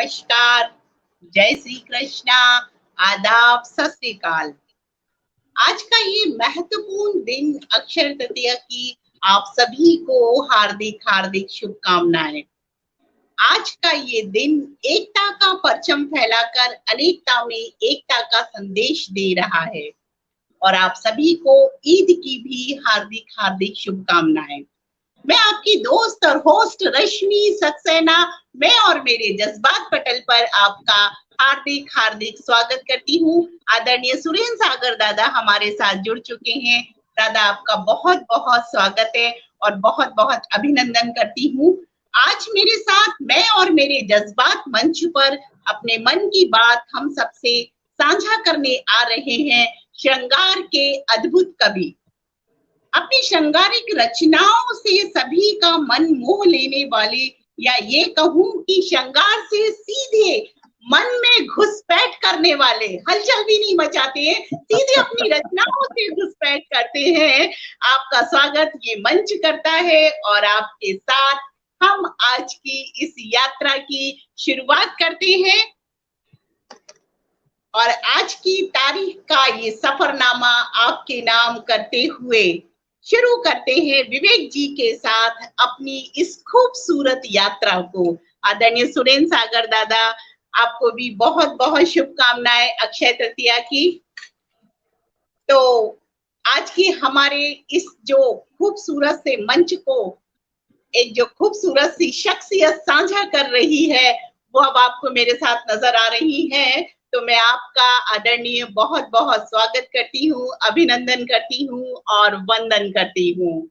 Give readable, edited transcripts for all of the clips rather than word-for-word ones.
नमस्कार, जय श्री कृष्णा, आदाब, सत श्री अकाल। आज का ये महत्वपूर्ण दिन अक्षय तृतीया की आप सभी को हार्दिक हार्दिक शुभकामनाएं। आज का ये दिन एकता का परचम फैलाकर अनेकता में एकता का संदेश दे रहा है और आप सभी को ईद की भी हार्दिक हार्दिक शुभकामनाएं। मैं आपकी दोस्त और होस्ट रश्मि सक्सेना, मैं और मेरे जज्बात पटल पर आपका हार्दिक हार्दिक स्वागत करती हूँ। आदरणीय सुरेंद्र सागर दादा हमारे साथ जुड़ चुके हैं। दादा आपका बहुत बहुत स्वागत है और बहुत बहुत अभिनंदन करती हूँ। आज मेरे साथ मैं और मेरे जज्बात मंच पर अपने मन की बात हम सबसे साझा करने आ रहे हैं श्रृंगार के अद्भुत कवि। अपनी श्रृंगारिक रचनाओं से सभी का मन मोह लेने वाले, या ये कहूं कि श्रृंगार से सीधे मन में घुसपैठ करने वाले, हलचल भी नहीं मचाते हैं, सीधे अपनी रचनाओं से घुसपैठ करते हैं। आपका स्वागत ये मंच करता है और आपके साथ हम आज की इस यात्रा की शुरुआत करते हैं और आज की तारीख का ये सफरनामा आपके नाम करते हुए शुरू करते हैं विवेक जी के साथ अपनी इस खूबसूरत यात्रा को। आदरणीय सुरेंद्र सागर दादा, आपको भी बहुत बहुत शुभकामनाएं अक्षय तृतीया की। तो आज की हमारे इस जो खूबसूरत से मंच को एक जो खूबसूरत सी शख्सियत साझा कर रही है वो अब आपको मेरे साथ नजर आ रही है। तो मैं आपका आदरणीय बहुत बहुत स्वागत करती हूँ, अभिनंदन करती हूँ और वंदन करती हूँ।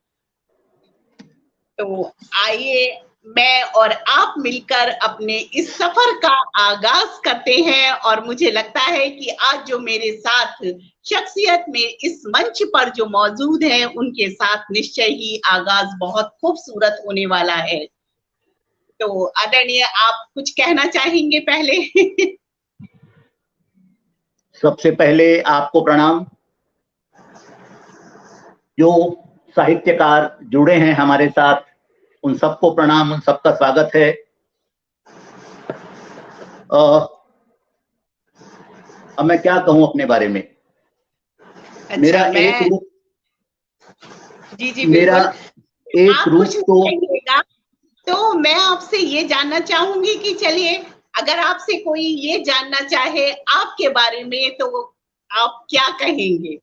तो आइए मैं और आप मिलकर अपने इस सफर का आगाज करते हैं और मुझे लगता है कि आज जो मेरे साथ शख्सियत में इस मंच पर जो मौजूद है उनके साथ निश्चय ही आगाज बहुत खूबसूरत होने वाला है। तो आदरणीय आप कुछ कहना चाहेंगे पहले? सबसे पहले आपको प्रणाम। जो साहित्यकार जुड़े हैं हमारे साथ उन सबको प्रणाम, उन सबका स्वागत है। अब मैं क्या कहूं अपने बारे में। अच्छा, मेरा एक रूप जी मेरा एक रूप तो मैं आपसे ये जानना चाहूंगी कि चलिए अगर आपसे कोई ये जानना चाहे आपके बारे में तो आप क्या कहेंगे?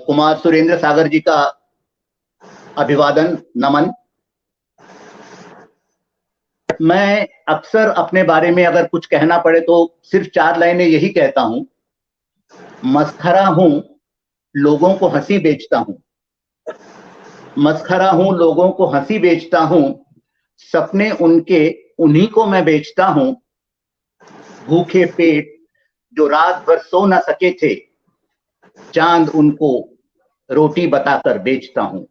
कुमार सुरेंद्र सागर जी का अभिवादन, नमन। मैं अक्सर अपने बारे में अगर कुछ कहना पड़े तो सिर्फ 4 लाइनें यही कहता हूं। मस्खरा हूं, लोगों को हंसी बेचता हूं। मस्खरा हूं, लोगों को हंसी बेचता हूं। सपने उनके उन्हीं को मैं बेचता हूं। भूखे पेट जो रात भर सो न सके थे, चांद उनको रोटी बताकर बेचता हूं।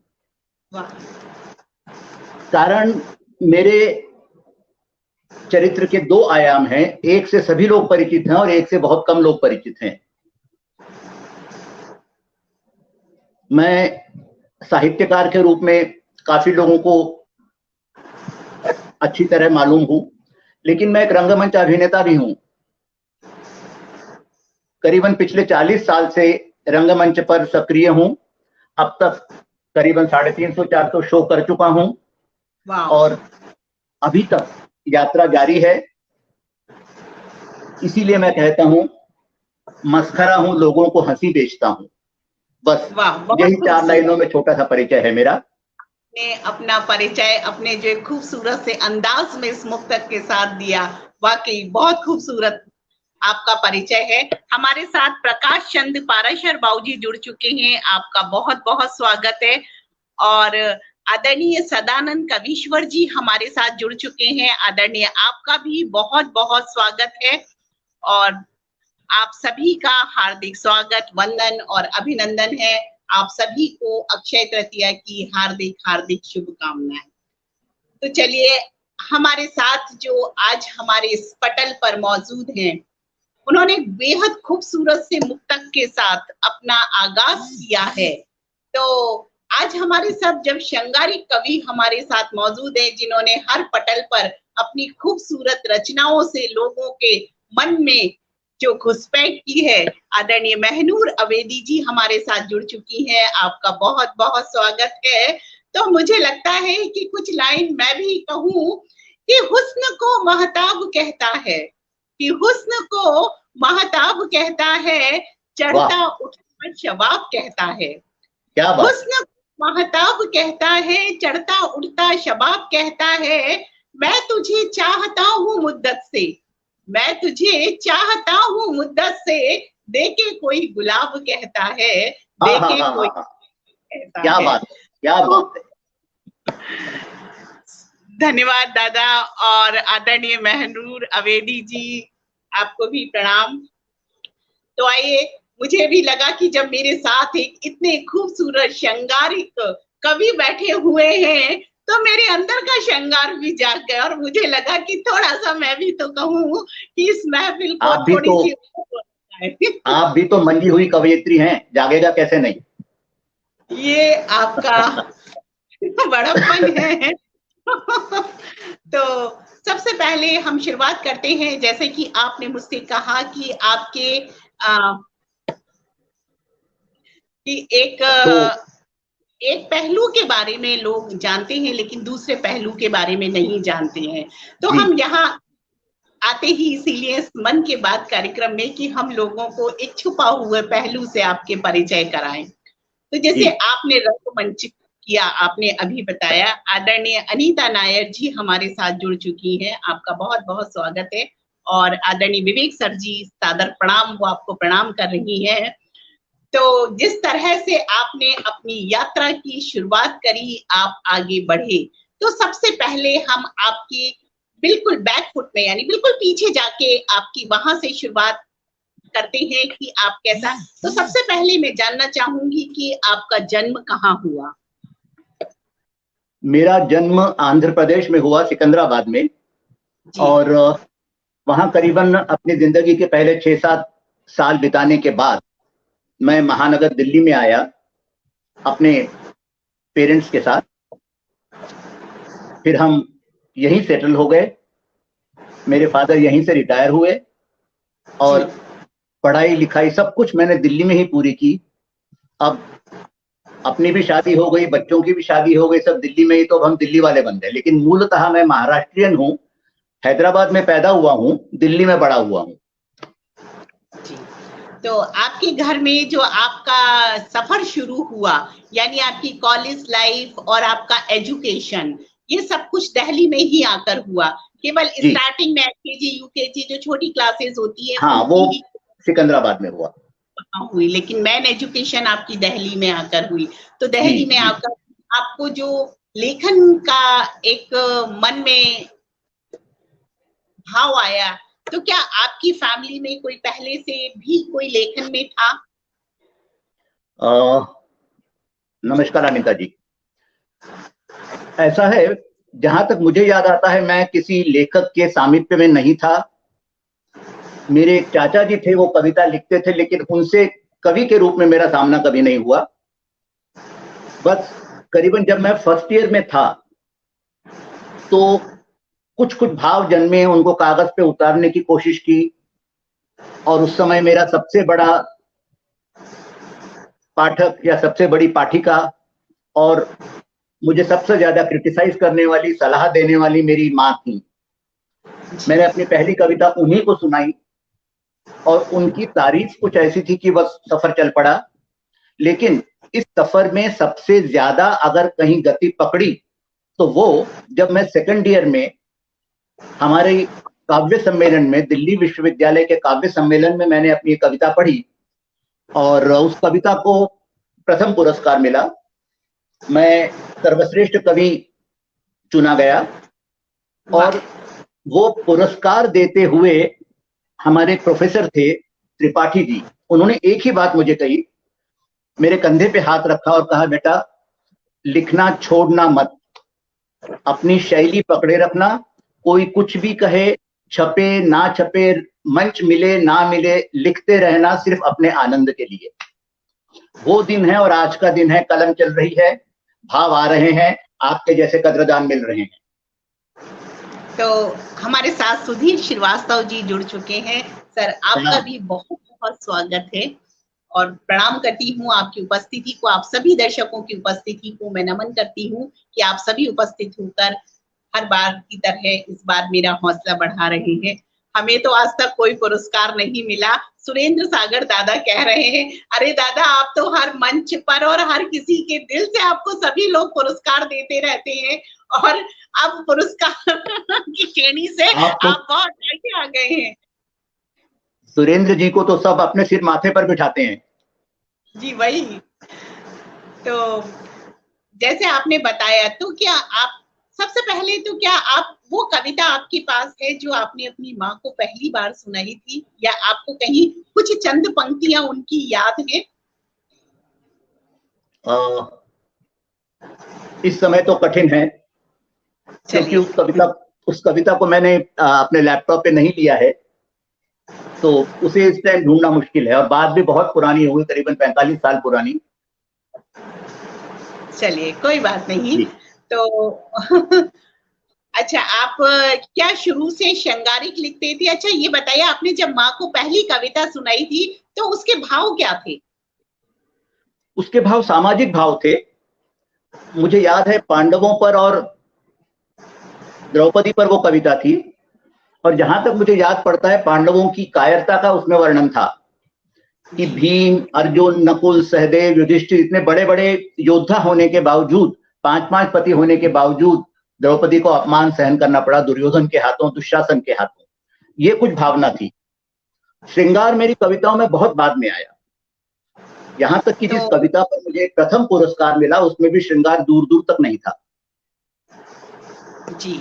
कारण मेरे चरित्र के 2 आयाम हैं। एक से सभी लोग परिचित हैं और एक से बहुत कम लोग परिचित हैं। मैं साहित्यकार के रूप में काफी लोगों को अच्छी तरह मालूम हूं, लेकिन मैं एक रंगमंच अभिनेता भी हूं। करीबन पिछले 40 साल से रंगमंच पर सक्रिय हूं। अब तक करीबन 350-400 शो कर चुका हूं और अभी तक यात्रा जारी है। इसीलिए मैं कहता हूं, मस्खरा हूं, लोगों को हंसी बेचता हूं। बस यही 4 लाइनों में छोटा सा परिचय है मेरा। अपना परिचय अपने जो खूबसूरत से अंदाज में इस मुक्तक के साथ दिया, वाकई बहुत खूबसूरत आपका परिचय है। हमारे साथ प्रकाश चंद पाराशर बाबूजी जुड़ चुके हैं, आपका बहुत बहुत स्वागत है। और आदरणीय सदानंद कवीश्वर जी हमारे साथ जुड़ चुके हैं, आदरणीय आपका भी बहुत बहुत स्वागत है और आप सभी का हार्दिक स्वागत, वंदन और अभिनंदन है। आप सभी को अक्षय तृतीया की हार्दिक हार्दिक शुभकामनाएं। तो चलिए हमारे साथ जो आज हमारे इस पटल पर मौजूद हैं, उन्होंने बेहद खूबसूरत से मुक्तक के साथ अपना आगाज किया है। तो आज हमारे साथ जब श्रृंगारिक कवि हमारे साथ मौजूद है जिन्होंने हर पटल पर अपनी खूबसूरत रचनाओं से लोगों के मन में जो घुसपैठ की है, आदरणीय महनूर अवेदी जी हमारे साथ जुड़ चुकी हैं। आपका बहुत बहुत स्वागत है। तो मुझे लगता है कि कुछ लाइन मैं भी कहूं कि हुस्न को महताब कहता है, कि हुस्न को महताब कहता है, चढ़ता उठता शबाब कहता है। क्या बात। हुस्न महताब कहता है, चढ़ता उठता शबाब कहता है, मैं तुझे चाहता हूँ मुद्दत से, मैं तुझे चाहता हूँ मुद्दत से, देके कोई गुलाब कहता है, देके कोई कहता क्या है। बात, क्या बात है। धन्यवाद दादा। और आदरणीय महनूर अवेदी जी, आपको भी प्रणाम। तो आइए, मुझे भी लगा कि जब मेरे साथ एक इतने खूबसूरत श्रृंगारिक कवि बैठे हुए हैं तो मेरे अंदर का श्रृंगार भी जाग गया और मुझे लगा कि थोड़ा सा मैं भी तो कहूँ कि इस महफिल को थोड़ी सी आप भी तो मंजी हुई कवयित्री हैं, जागेगा कैसे नहीं। ये आपका बड़प्पन है। तो सबसे पहले हम शुरुआत करते हैं, जैसे कि आपने मुझसे कहा कि आपके कि एक पहलू के बारे में लोग जानते हैं लेकिन दूसरे पहलू के बारे में नहीं जानते हैं। तो हम यहाँ आते ही इसीलिए मन के बात कार्यक्रम में कि हम लोगों को एक छुपा हुए पहलू से आपके परिचय कराएं। तो जैसे आपने रंगमंच किया, आपने अभी बताया, आदरणीय अनीता नायर जी हमारे साथ जुड़ चुकी हैं, आपका बहुत बहुत स्वागत है। और आदरणीय विवेक सर जी, सादर प्रणाम, वो आपको प्रणाम कर रही है। तो जिस तरह से आपने अपनी यात्रा की शुरुआत करी, आप आगे बढ़े, तो सबसे पहले हम आपकी बिल्कुल बैकफुट में यानी बिल्कुल पीछे जाके आपकी वहां से शुरुआत करते हैं कि आप कैसा। तो सबसे पहले मैं जानना चाहूंगी कि आपका जन्म कहाँ हुआ? मेरा जन्म आंध्र प्रदेश में हुआ, सिकंदराबाद में। और वहां करीबन अपनी जिंदगी के पहले 6-7 साल बिताने के बाद मैं महानगर दिल्ली में आया अपने पेरेंट्स के साथ। फिर हम यहीं सेटल हो गए। मेरे फादर यहीं से रिटायर हुए और पढ़ाई लिखाई सब कुछ मैंने दिल्ली में ही पूरी की। अब अपनी भी शादी हो गई, बच्चों की भी शादी हो गई, सब दिल्ली में ही, तो हम दिल्ली वाले बन गए। लेकिन मूलतः मैं महाराष्ट्रियन हूँ, हैदराबाद में पैदा हुआ हूँ, दिल्ली में बड़ा हुआ हूँ। तो आपके घर में जो आपका सफर शुरू हुआ, यानी आपकी कॉलेज लाइफ और आपका एजुकेशन, ये सब कुछ दिल्ली में ही आकर हुआ? केवल स्टार्टिंग में एलकेजी यूकेजी जो छोटी क्लासेस होती है, हाँ, वो सिकंदराबाद में हुआ हुई, लेकिन मेन एजुकेशन आपकी दिल्ली में आकर हुई। तो दिल्ली में आकर आपको जो लेखन का एक मन में भाव आया, तो क्या आपकी फैमिली में कोई पहले से भी कोई लेखन में था? नमस्कार अनीता जी। ऐसा है, जहां तक मुझे याद आता है, मैं किसी लेखक के सामिप्य में नहीं था। मेरे चाचा जी थे, वो कविता लिखते थे, लेकिन उनसे कवि के रूप में मेरा सामना कभी नहीं हुआ। बस करीबन जब मैं फर्स्ट ईयर में था तो कुछ कुछ भाव जन्मे, उनको कागज पे उतारने की कोशिश की। और उस समय मेरा सबसे बड़ा पाठक या सबसे बड़ी पाठिका और मुझे सबसे ज्यादा क्रिटिसाइज करने वाली, सलाह देने वाली मेरी माँ थी। मैंने अपनी पहली कविता उन्हीं को सुनाई और उनकी तारीफ कुछ ऐसी थी कि बस सफर चल पड़ा। लेकिन इस सफर में सबसे ज्यादा अगर कहीं गति पकड़ी तो वो जब मैं सेकंड ईयर में हमारे काव्य सम्मेलन में, दिल्ली विश्वविद्यालय के काव्य सम्मेलन में, मैंने अपनी कविता पढ़ी और उस कविता को प्रथम पुरस्कार मिला। मैं सर्वश्रेष्ठ कवि चुना गया और वो पुरस्कार देते हुए हमारे प्रोफेसर थे त्रिपाठी जी, उन्होंने एक ही बात मुझे कही, मेरे कंधे पे हाथ रखा और कहा, बेटा लिखना छोड़ना मत, अपनी शैली पकड़े रखना, कोई कुछ भी कहे, छपे ना छपे, मंच मिले ना मिले, लिखते रहना सिर्फ अपने आनंद के लिए। वो दिन है और आज का दिन है, कलम चल रही है, भाव आ रहे हैं, आपके जैसे कद्रदान मिल रहे हैं। तो हमारे साथ सुधीर श्रीवास्तव जी जुड़ चुके हैं। सर आपका भी बहुत बहुत स्वागत है और प्रणाम करती हूँ आपकी उपस्थिति को, आप सभी दर्शकों की उपस्थिति को मैं नमन करती हूँ कि आप सभी उपस्थित होकर हर बार की तरह इस बार मेरा हौसला बढ़ा रहे हैं। हमें तो आज तक कोई पुरस्कार नहीं मिला। सुरेंद्र सागर दादा कह रहे हैं, अरे दादा आप तो हर मंच पर और हर किसी के दिल से आपको सभी लोग पुरस्कार देते रहते हैं और अब पुरस्कार की श्रेणी से आप बहुत आगे आ गए हैं। सुरेंद्र जी को तो सब अपने सिर माथे पर बिठाते हैं। जी वही। तो जैसे आपने बताया, तो क्या आप सबसे पहले तो क्या आप वो कविता आपके पास है जो आपने अपनी माँ को पहली बार सुनाई थी, या आपको कहीं कुछ चंद पंक्तियां उनकी याद है? इस समय तो कठिन है क्योंकि उस कविता को मैंने अपने लैपटॉप पे नहीं लिया है, तो उसे इस टाइम ढूंढना मुश्किल है और बात भी बहुत पुरानी हुई, करीबन 45 साल पुरानी। चलिए कोई बात नहीं। तो अच्छा, आप क्या शुरू से श्रृंगारिक लिखते थे? अच्छा ये बताइए, आपने जब माँ को पहली कविता सुनाई थी तो उसके भाव क्या थे? उसके भाव सामाजिक भाव थे। मुझे याद है पांडवों पर और द्रौपदी पर वो कविता थी, और जहां तक मुझे याद पड़ता है पांडवों की कायरता का उसमें वर्णन था कि भीम, अर्जुन, नकुल, सहदेव, युधिष्ठिर इतने बड़े बड़े योद्धा होने के बावजूद, 5-5 पति होने के बावजूद द्रौपदी को अपमान सहन करना पड़ा दुर्योधन के हाथों, दुशासन के हाथों। ये कुछ भावना थी। श्रृंगार मेरी कविताओं में बहुत बाद में आया। यहां तक कि जिस कविता पर मुझे प्रथम पुरस्कार मिला उसमें भी श्रृंगार दूर दूर तक नहीं था। जी,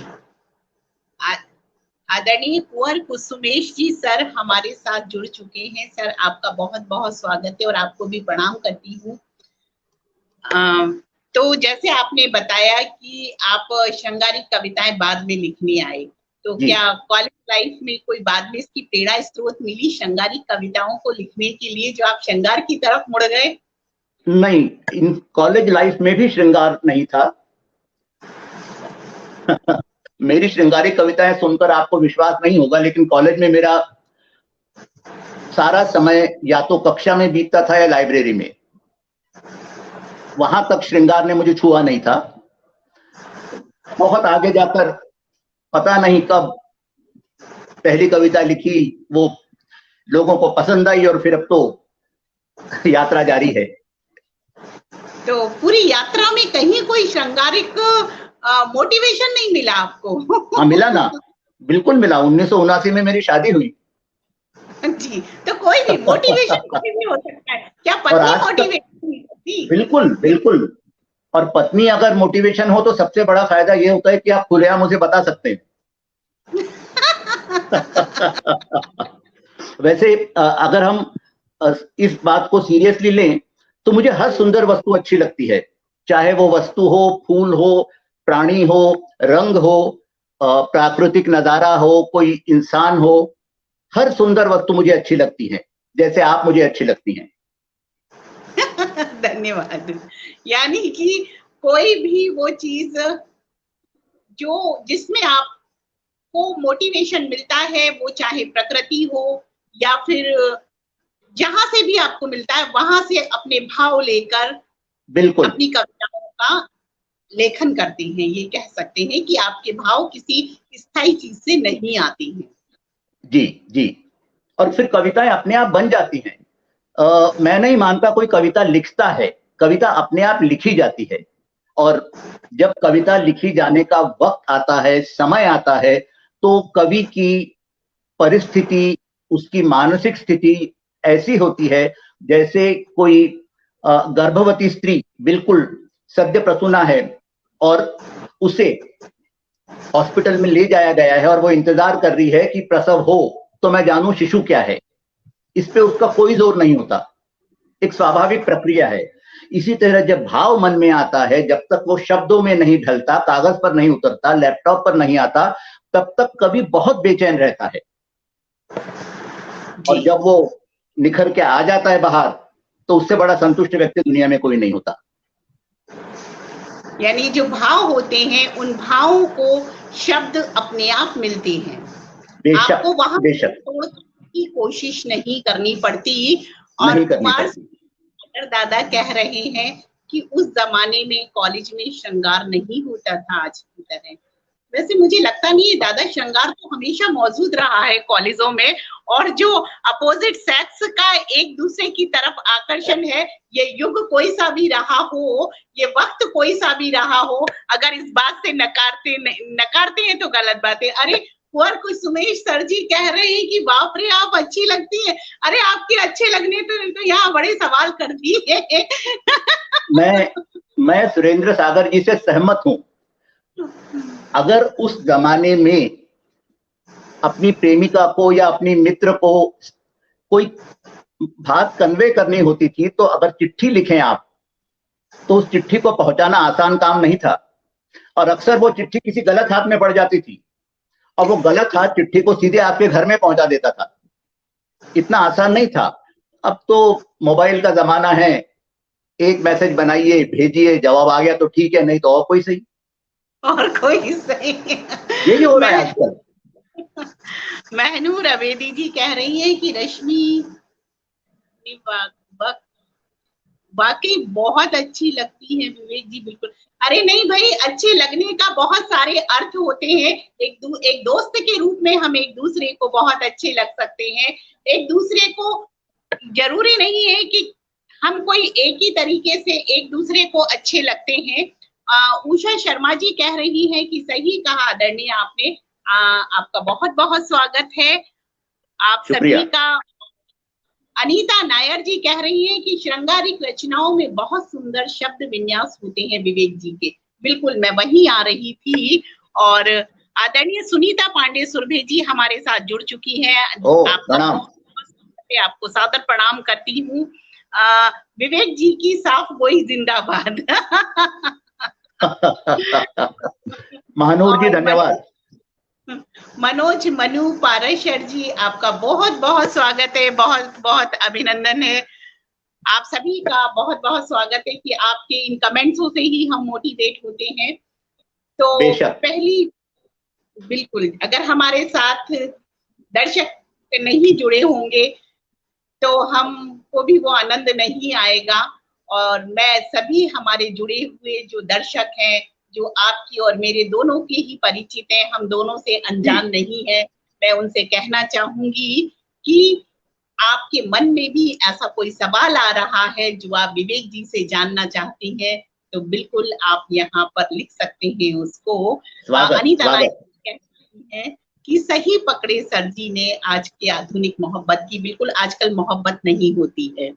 आदरणीय कुंवर कुसुमेश जी सर हमारे साथ जुड़ चुके हैं। सर आपका बहुत बहुत स्वागत है और आपको भी प्रणाम करती हूँ। तो जैसे आपने बताया कि आप श्रृंगारिक कविताएं बाद में लिखने आए, तो क्या कॉलेज लाइफ में कोई बाद में इसकी प्रेरणा स्रोत मिली श्रृंगारिक कविताओं को लिखने के लिए, जो आप श्रृंगार की तरफ मुड़ गए? नहीं, इन कॉलेज लाइफ में भी श्रृंगार नहीं था। मेरी श्रृंगारिक कविताएं सुनकर आपको विश्वास नहीं होगा, लेकिन कॉलेज में मेरा सारा समय या तो कक्षा में बीतता था या लाइब्रेरी में। वहां तक श्रृंगार ने मुझे छुआ नहीं था। बहुत आगे जाकर पता नहीं कब पहली कविता लिखी, वो लोगों को पसंद आई और फिर अब तो यात्रा जारी है। तो पूरी यात्रा में कहीं कोई श्रृंगारिक मोटिवेशन नहीं मिला आपको? हाँ मिला ना, बिल्कुल मिला। 1979 में मेरी शादी हुई। जी, तो कोई भी मोटिवेशन कोई भी हो सकता है। क्या पत्नी मोटिवेशन थी? बिल्कुल बिल्कुल। और पत्नी अगर मोटिवेशन हो तो सबसे बड़ा फायदा ये होता है कि आप खुलेआम मुझे बता सकते हैं। वैसे अगर हम इस बात को सीरियसली लें तो मुझे हर सुंदर वस्तु अच्छी लगती है, चाहे वो वस्तु हो, फूल हो, प्राणी हो, रंग हो, प्राकृतिक नजारा हो, कोई इंसान हो। हर सुंदर वस्तु मुझे अच्छी लगती है, जैसे आप मुझे अच्छी लगती हैं। धन्यवाद। यानी कि कोई भी वो चीज जो जिसमें आपको मोटिवेशन मिलता है, वो चाहे प्रकृति हो या फिर जहां से भी आपको मिलता है, वहां से अपने भाव लेकर बिल्कुल अपनी कविताओं का लेखन करते हैं। ये कह सकते हैं कि आपके भाव किसी स्थायी चीज से नहीं आती हैं। जी जी, और फिर कविताएं अपने आप बन जाती हैं। मैं नहीं मानता कोई कविता लिखता है, कविता अपने आप लिखी जाती है। और जब कविता लिखी जाने का वक्त आता है, समय आता है, तो कवि की परिस्थिति, उसकी मानसिक स्थिति ऐसी होती है जैसे कोई गर्भवती स्त्री बिल्कुल सद्य प्रसूना है और उसे हॉस्पिटल में ले जाया गया है और वो इंतजार कर रही है कि प्रसव हो तो मैं जानूं शिशु क्या है। इस पे उसका कोई जोर नहीं होता, एक स्वाभाविक प्रक्रिया है। इसी तरह जब भाव मन में आता है, जब तक वो शब्दों में नहीं ढलता, कागज पर नहीं उतरता, लैपटॉप पर नहीं आता, तब तक कवि बहुत बेचैन रहता है। और जब वो निखर के आ जाता है बाहर, तो उससे बड़ा संतुष्ट व्यक्ति दुनिया में कोई नहीं होता। यानी जो भाव होते हैं उन भावों को शब्द अपने आप मिलते हैं। बेशक, आपको वहां बेशक की कोशिश नहीं करनी पड़ती। और नहीं करनी कुमार पड़ती। दादा कह रहे हैं कि उस जमाने में कॉलेज में श्रृंगार नहीं होता था आज की तरह। वैसे मुझे लगता नहीं है दादा, श्रृंगार तो हमेशा मौजूद रहा है कॉलेजों में। और जो अपोजिट सेक्स का एक दूसरे की तरफ आकर्षण है, ये युग कोई सा भी रहा हो, ये वक्त कोई सा भी रहा हो, अगर इस बात से नकारते हैं तो गलत बात है। अरे और कुछ सुमेश सर जी कह रहे हैं कि बाप रे आप अच्छी लगती है। अरे आपके अच्छे लगने तो यहाँ बड़े सवाल कर दिए। मैं सुरेंद्र सागर जी से सहमत हूं। अगर उस जमाने में अपनी प्रेमिका को या अपनी मित्र को कोई बात कन्वे करनी होती थी, तो अगर चिट्ठी लिखें आप, तो उस चिट्ठी को पहुंचाना आसान काम नहीं था। और अक्सर वो चिट्ठी किसी गलत हाथ में पड़ जाती थी, और वो गलत हाथ चिट्ठी को सीधे आपके घर में पहुंचा देता था। इतना आसान नहीं था। अब तो मोबाइल का जमाना है, एक मैसेज बनाइए, भेजिए, जवाब आ गया तो ठीक है, नहीं तो और कोई सही। यही हो रहा है आजकल। महनूर अवेदी जी कह रही है कि रश्मि वाकई बहुत अच्छी लगती है। विवेक जी बिल्कुल। अरे नहीं भाई, अच्छे लगने का बहुत सारे अर्थ होते हैं। एक दोस्त के रूप में हम एक दूसरे को बहुत अच्छे लग सकते हैं। एक दूसरे को जरूरी नहीं है कि हम कोई एक ही तरीके से एक दूसरे को अच्छे लगते हैं। उषा शर्मा जी कह रही है कि सही कहा आदरणीय आपने। आपका बहुत बहुत स्वागत है आप सभी का। अनीता नायर जी कह रही है कि श्रृंगारिक रचनाओं में बहुत सुंदर शब्द विन्यास होते हैं विवेक जी के। बिल्कुल, मैं वहीं आ रही थी। और आदरणीय सुनीता पांडे सुरभि जी हमारे साथ जुड़ चुकी है। आपको सादर प्रणाम करती हूँ। विवेक जी की साफ गोई जिंदाबाद। महानूर जी धन्यवाद। मनोज मनु पाराशर जी आपका बहुत बहुत स्वागत है, बहुत बहुत अभिनंदन है। आप सभी का बहुत बहुत स्वागत है कि आपके इन कमेंट्सों से ही हम मोटिवेट होते हैं। तो पहली बिल्कुल, अगर हमारे साथ दर्शक नहीं जुड़े होंगे तो हमको भी वो आनंद नहीं आएगा। और मैं सभी हमारे जुड़े हुए जो दर्शक हैं, जो आपकी और मेरे दोनों के ही परिचित हैं, हम दोनों से अनजान नहीं है, मैं उनसे कहना चाहूंगी कि आपके मन में भी ऐसा कोई सवाल आ रहा है जो आप विवेक जी से जानना चाहती हैं, तो बिल्कुल आप यहाँ पर लिख सकते हैं उसको। अनीता कहती है कि सही पकड़े सर जी ने आज के आधुनिक मोहब्बत की। बिल्कुल, आजकल मोहब्बत नहीं होती है,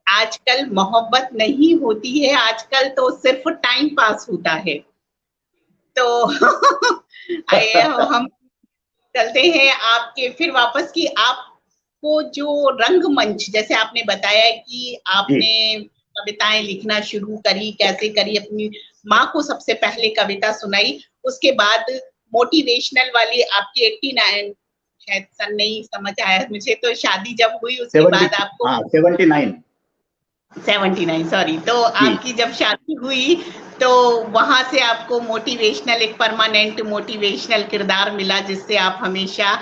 आजकल मोहब्बत नहीं होती है, आजकल तो सिर्फ टाइम पास होता है। तो हम चलते हैं आपके फिर वापस की। आपको जो रंगमंच, जैसे आपने बताया कि आपने कविताएं लिखना शुरू करी, कैसे करी, अपनी माँ को सबसे पहले कविता सुनाई, उसके बाद मोटिवेशनल वाली आपकी 89 शायद सन नहीं समझ आया मुझे, तो शादी जब हुई उसके बाद आपको 79 सॉरी, तो आपकी जब शादी हुई तो वहां से आपको मोटिवेशनल, एक परमानेंट मोटिवेशनल किरदार मिला जिससे आप हमेशा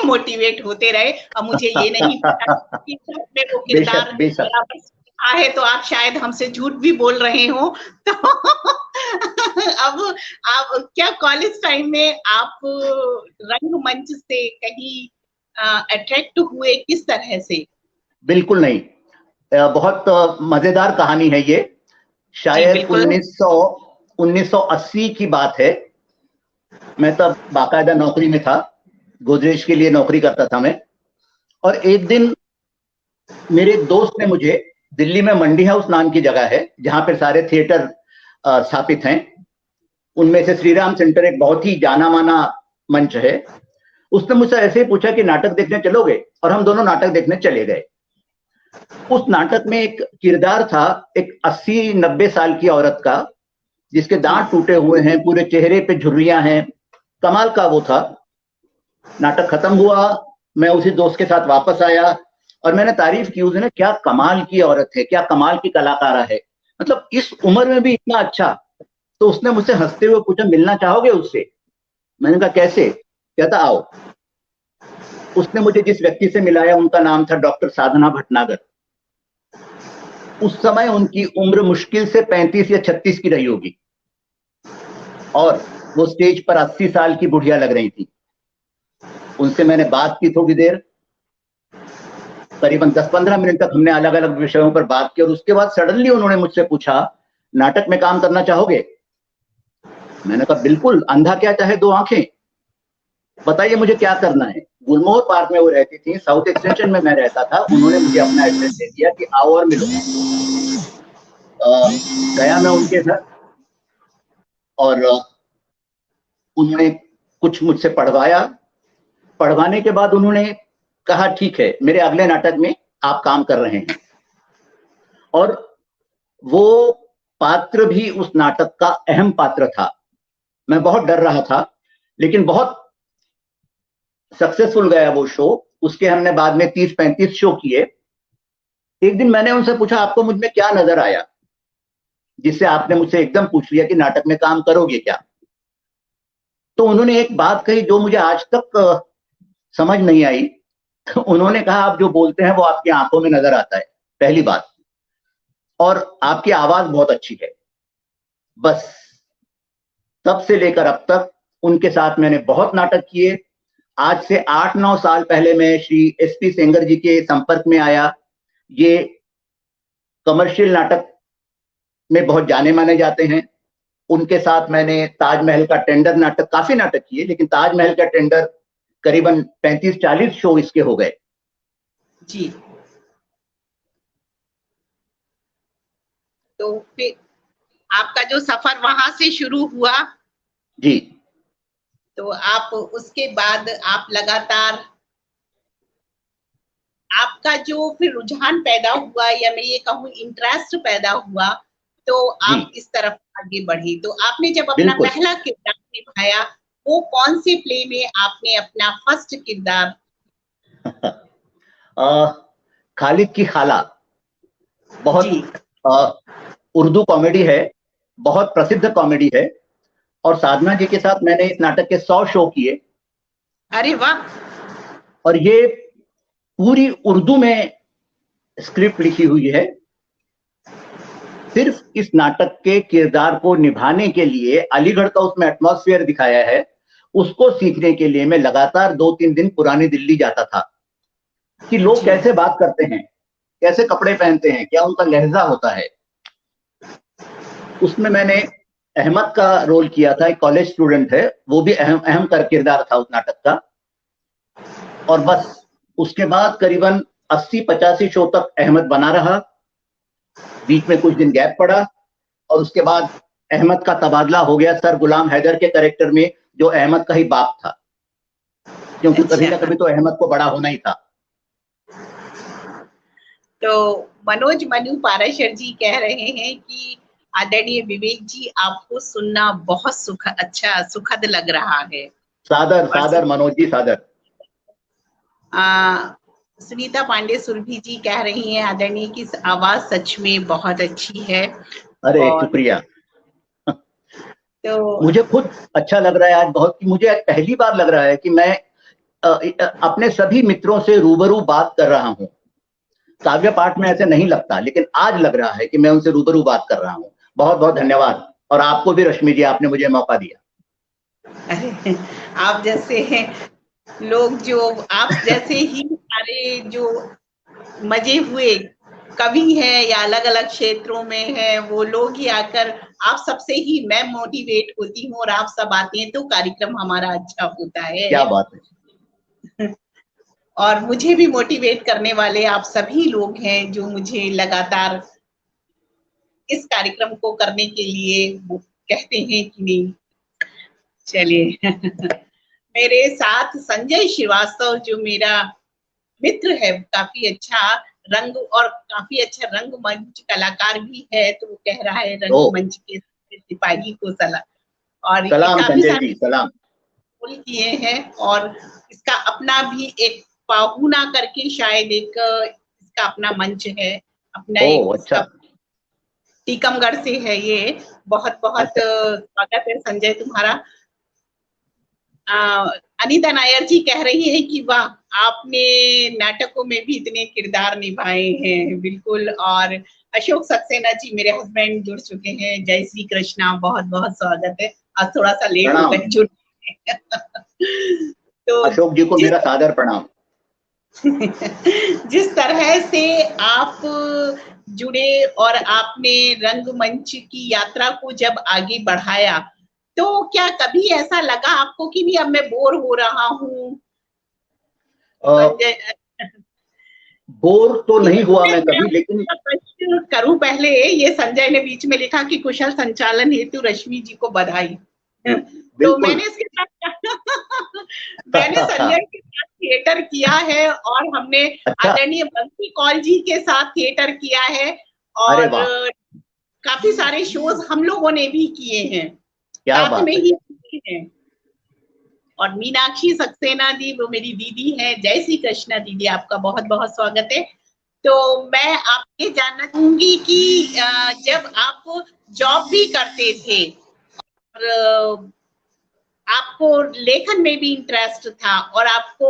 मोटिवेट होते रहे। अब मुझे ये नहीं पता कि में वो किरदार बराबर है, तो आप शायद हमसे झूठ भी बोल रहे हो। तो अब आप क्या कॉलेज टाइम में आप रंगमंच से कहीं अट्रैक्ट हुए, किस तरह से? बिल्कुल नहीं, बहुत मजेदार कहानी है ये। शायद 1980 की बात है। मैं तब बाकायदा नौकरी में था, गोदरेज के लिए नौकरी करता था मैं। और एक दिन मेरे दोस्त ने मुझे, दिल्ली में मंडी हाउस नाम की जगह है जहां पर सारे थिएटर स्थापित हैं, उनमें से श्रीराम सेंटर एक बहुत ही जाना माना मंच है। उसने मुझसे ऐसे ही पूछा कि नाटक देखने चलोगे, और हम दोनों नाटक देखने चले गए। उस नाटक में एक किरदार था, एक 80-90 साल की औरत का, जिसके दांत टूटे हुए हैं, पूरे चेहरे पे झुर्रियां हैं, कमाल का वो था। नाटक खत्म हुआ, मैं उसी दोस्त के साथ वापस आया और मैंने तारीफ की, उसने क्या कमाल की औरत है, क्या कमाल की कलाकारा है। मतलब इस उम्र में भी इतना अच्छा। तो उसने मुझसे हंसते हुए पूछा, मिलना चाहोगे उससे? मैंने कहा कैसे? कहता आओ। उसने मुझे जिस व्यक्ति से मिलाया उनका नाम था डॉक्टर साधना भटनागर। उस समय उनकी उम्र मुश्किल से 35 या 36 की रही होगी, और वो स्टेज पर 80 साल की बुढ़िया लग रही थी। उनसे मैंने बात की थोड़ी देर, करीबन 10-15 मिनट तक हमने अलग अलग विषयों पर बात की, और उसके बाद सडनली उन्होंने मुझसे पूछा, नाटक में काम करना चाहोगे? मैंने कहा बिल्कुल, अंधा क्या चाहे दो आंखें, बताइए मुझे क्या करना है। गुलमोहर पार्क में वो रहती थी, साउथ एक्सटेंशन में मैं रहता था। उन्होंने मुझे अपना एड्रेस दे दिया कि आओ और मिलो। गया मैं उनके घर, और उन्होंने कुछ मुझसे पढ़वाया। पढ़वाने के बाद उन्होंने कहा ठीक है, मेरे अगले नाटक में आप काम कर रहे हैं। और वो पात्र भी उस नाटक का अहम पात्र था। मैं बहुत डर रहा था, लेकिन बहुत सक्सेसफुल गया वो शो। उसके हमने बाद में 30-35 शो किए। एक दिन मैंने उनसे पूछा, आपको मुझ में क्या नजर आया जिससे आपने मुझसे एकदम पूछ लिया कि नाटक में काम करोगे क्या? तो उन्होंने एक बात कही जो मुझे आज तक समझ नहीं आई। उन्होंने कहा, आप जो बोलते हैं वो आपकी आंखों में नजर आता है, पहली बात, और आपकी आवाज बहुत अच्छी है। बस तब से लेकर अब तक उनके साथ मैंने बहुत नाटक किए। आज से 8-9 साल पहले मैं श्री एसपी सेंगर जी के संपर्क में आया। ये कमर्शियल नाटक में बहुत जाने माने जाते हैं। उनके साथ मैंने ताजमहल का टेंडर नाटक, काफी नाटक किए, लेकिन ताजमहल का टेंडर करीबन 35-40 शो इसके हो गए। जी। तो फिर आपका जो सफर वहां से शुरू हुआ, जी, तो आप उसके बाद आप लगातार, आपका जो फिर रुझान पैदा हुआ, या मैं ये कहूँ इंटरेस्ट पैदा हुआ, तो जी, आप इस तरफ आगे बढ़े। तो आपने जब अपना बिल्कुल। पहला किरदार निभाया, वो कौन से प्ले में आपने अपना फर्स्ट किरदार? खालिद की खाला बहुत जी। उर्दू कॉमेडी है, बहुत प्रसिद्ध कॉमेडी है, और साधना जी के साथ मैंने इस नाटक के 100 शो किए। अरे वाह। और ये पूरी उर्दू में स्क्रिप्ट लिखी हुई है। सिर्फ इस नाटक के किरदार को निभाने के लिए अलीगढ़ का उसमें एटमॉस्फेयर दिखाया है। उसको सीखने के लिए मैं लगातार 2-3 दिन पुरानी दिल्ली जाता था कि लोग कैसे बात करते हैं, कैसे कपड़े पहनते हैं, क्या उनका लहजा होता है। उसमें मैंने अहमद का रोल किया था, एक कॉलेज स्टूडेंट है, वो भी अहम अहम कर किरदार था उस नाटक का। और बस उसके बाद करीबन 80-85 शो तक अहमद बना रहा। बीच में कुछ दिन गैप पड़ा, और उसके बाद अहमद का तबादला हो गया सर गुलाम हैदर के कैरेक्टर में, जो अहमद का ही बाप था, क्योंकि कभी ना कभी तो अहमद को बड़ा होना ही था। तो मनोज मनु पाराशर जी कह रहे हैं कि आदरणीय विवेक जी, आपको सुनना बहुत सुखद लग रहा है। सादर सादर मनोज जी, सादर। सुनीता पांडे सुरभि जी कह रही हैं, आदरणीय की आवाज सच में बहुत अच्छी है। अरे और शुक्रिया। तो मुझे खुद अच्छा लग रहा है आज बहुत, कि मुझे आज पहली बार लग रहा है कि मैं अपने सभी मित्रों से रूबरू बात कर रहा हूँ। काव्य पाठ में ऐसे नहीं लगता, लेकिन आज लग रहा है कि मैं उनसे रूबरू बात कर रहा हूँ। बहुत बहुत धन्यवाद। और आपको भी रश्मि जी, आपने मुझे मौका दिया। अरे, आप जैसे लोग, जो आप जैसे ही सारे जो मजे हुए कवि हैं या अलग अलग क्षेत्रों में हैं, वो लोग ही आकर, आप सबसे ही मैं मोटिवेट होती हूँ, और आप सब आते हैं तो कार्यक्रम हमारा अच्छा होता है। क्या बात है। और मुझे भी मोटिवेट करने वाले आप सभी लोग हैं, जो मुझे लगातार इस कार्यक्रम को करने के लिए वो कहते हैं कि नहीं, चलिए। मेरे साथ संजय श्रीवास्तव, जो मेरा मित्र है, काफी अच्छा काफी अच्छा रंगमंच कलाकार भी है, तो वो कह रहा है रंगमंच के सिपाही को सलाम। और ये सलाम काफी संजय सारे जी, सलाम। रोल किए हैं, और इसका अपना भी एक पाहुना करके शायद एक इसका अपना मंच है, अपना एक ओ अच्छा। इसका टीकमगढ़ से है ये। बहुत बहुत स्वागत है संजय तुम्हारा। अनीता नायर जी कह रही है कि वाह, आपने नाटकों में भी इतने किरदार निभाए हैं। बिल्कुल। और अशोक सक्सेना जी मेरे हस्बैंड जुड़ चुके हैं। जय श्री कृष्णा, बहुत बहुत स्वागत है। आज थोड़ा सा लेट हो गए जुड़ तो अशोक जी को मेरा सादर प्रणाम। जिस तरह से आप जुड़े और आपने रंगमंच की यात्रा को जब आगे बढ़ाया, तो क्या कभी ऐसा लगा आपको कि नहीं अब मैं बोर हो रहा हूँ? बोर तो नहीं हुआ मैं कभी, लेकिन करूं पहले ये, संजय ने बीच में लिखा कि कुशल संचालन हेतु रश्मि जी को बधाई। तो मैंने इसके साथ मैंने संजय के साथ थिएटर किया है और हमने आदरणीय बंसी कौल जी के साथ थिएटर किया है और काफी सारे शोज हम लोगों ने भी किए हैं, साथ में ही किए हैं। और मीनाक्षी सक्सेना जी वो मेरी दीदी है। जय श्री कृष्णा दीदी, आपका बहुत बहुत स्वागत है। तो मैं आप ये जानना चाहूंगी कि जब आप जॉब भी करते थे और आपको लेखन में भी इंटरेस्ट था और आपको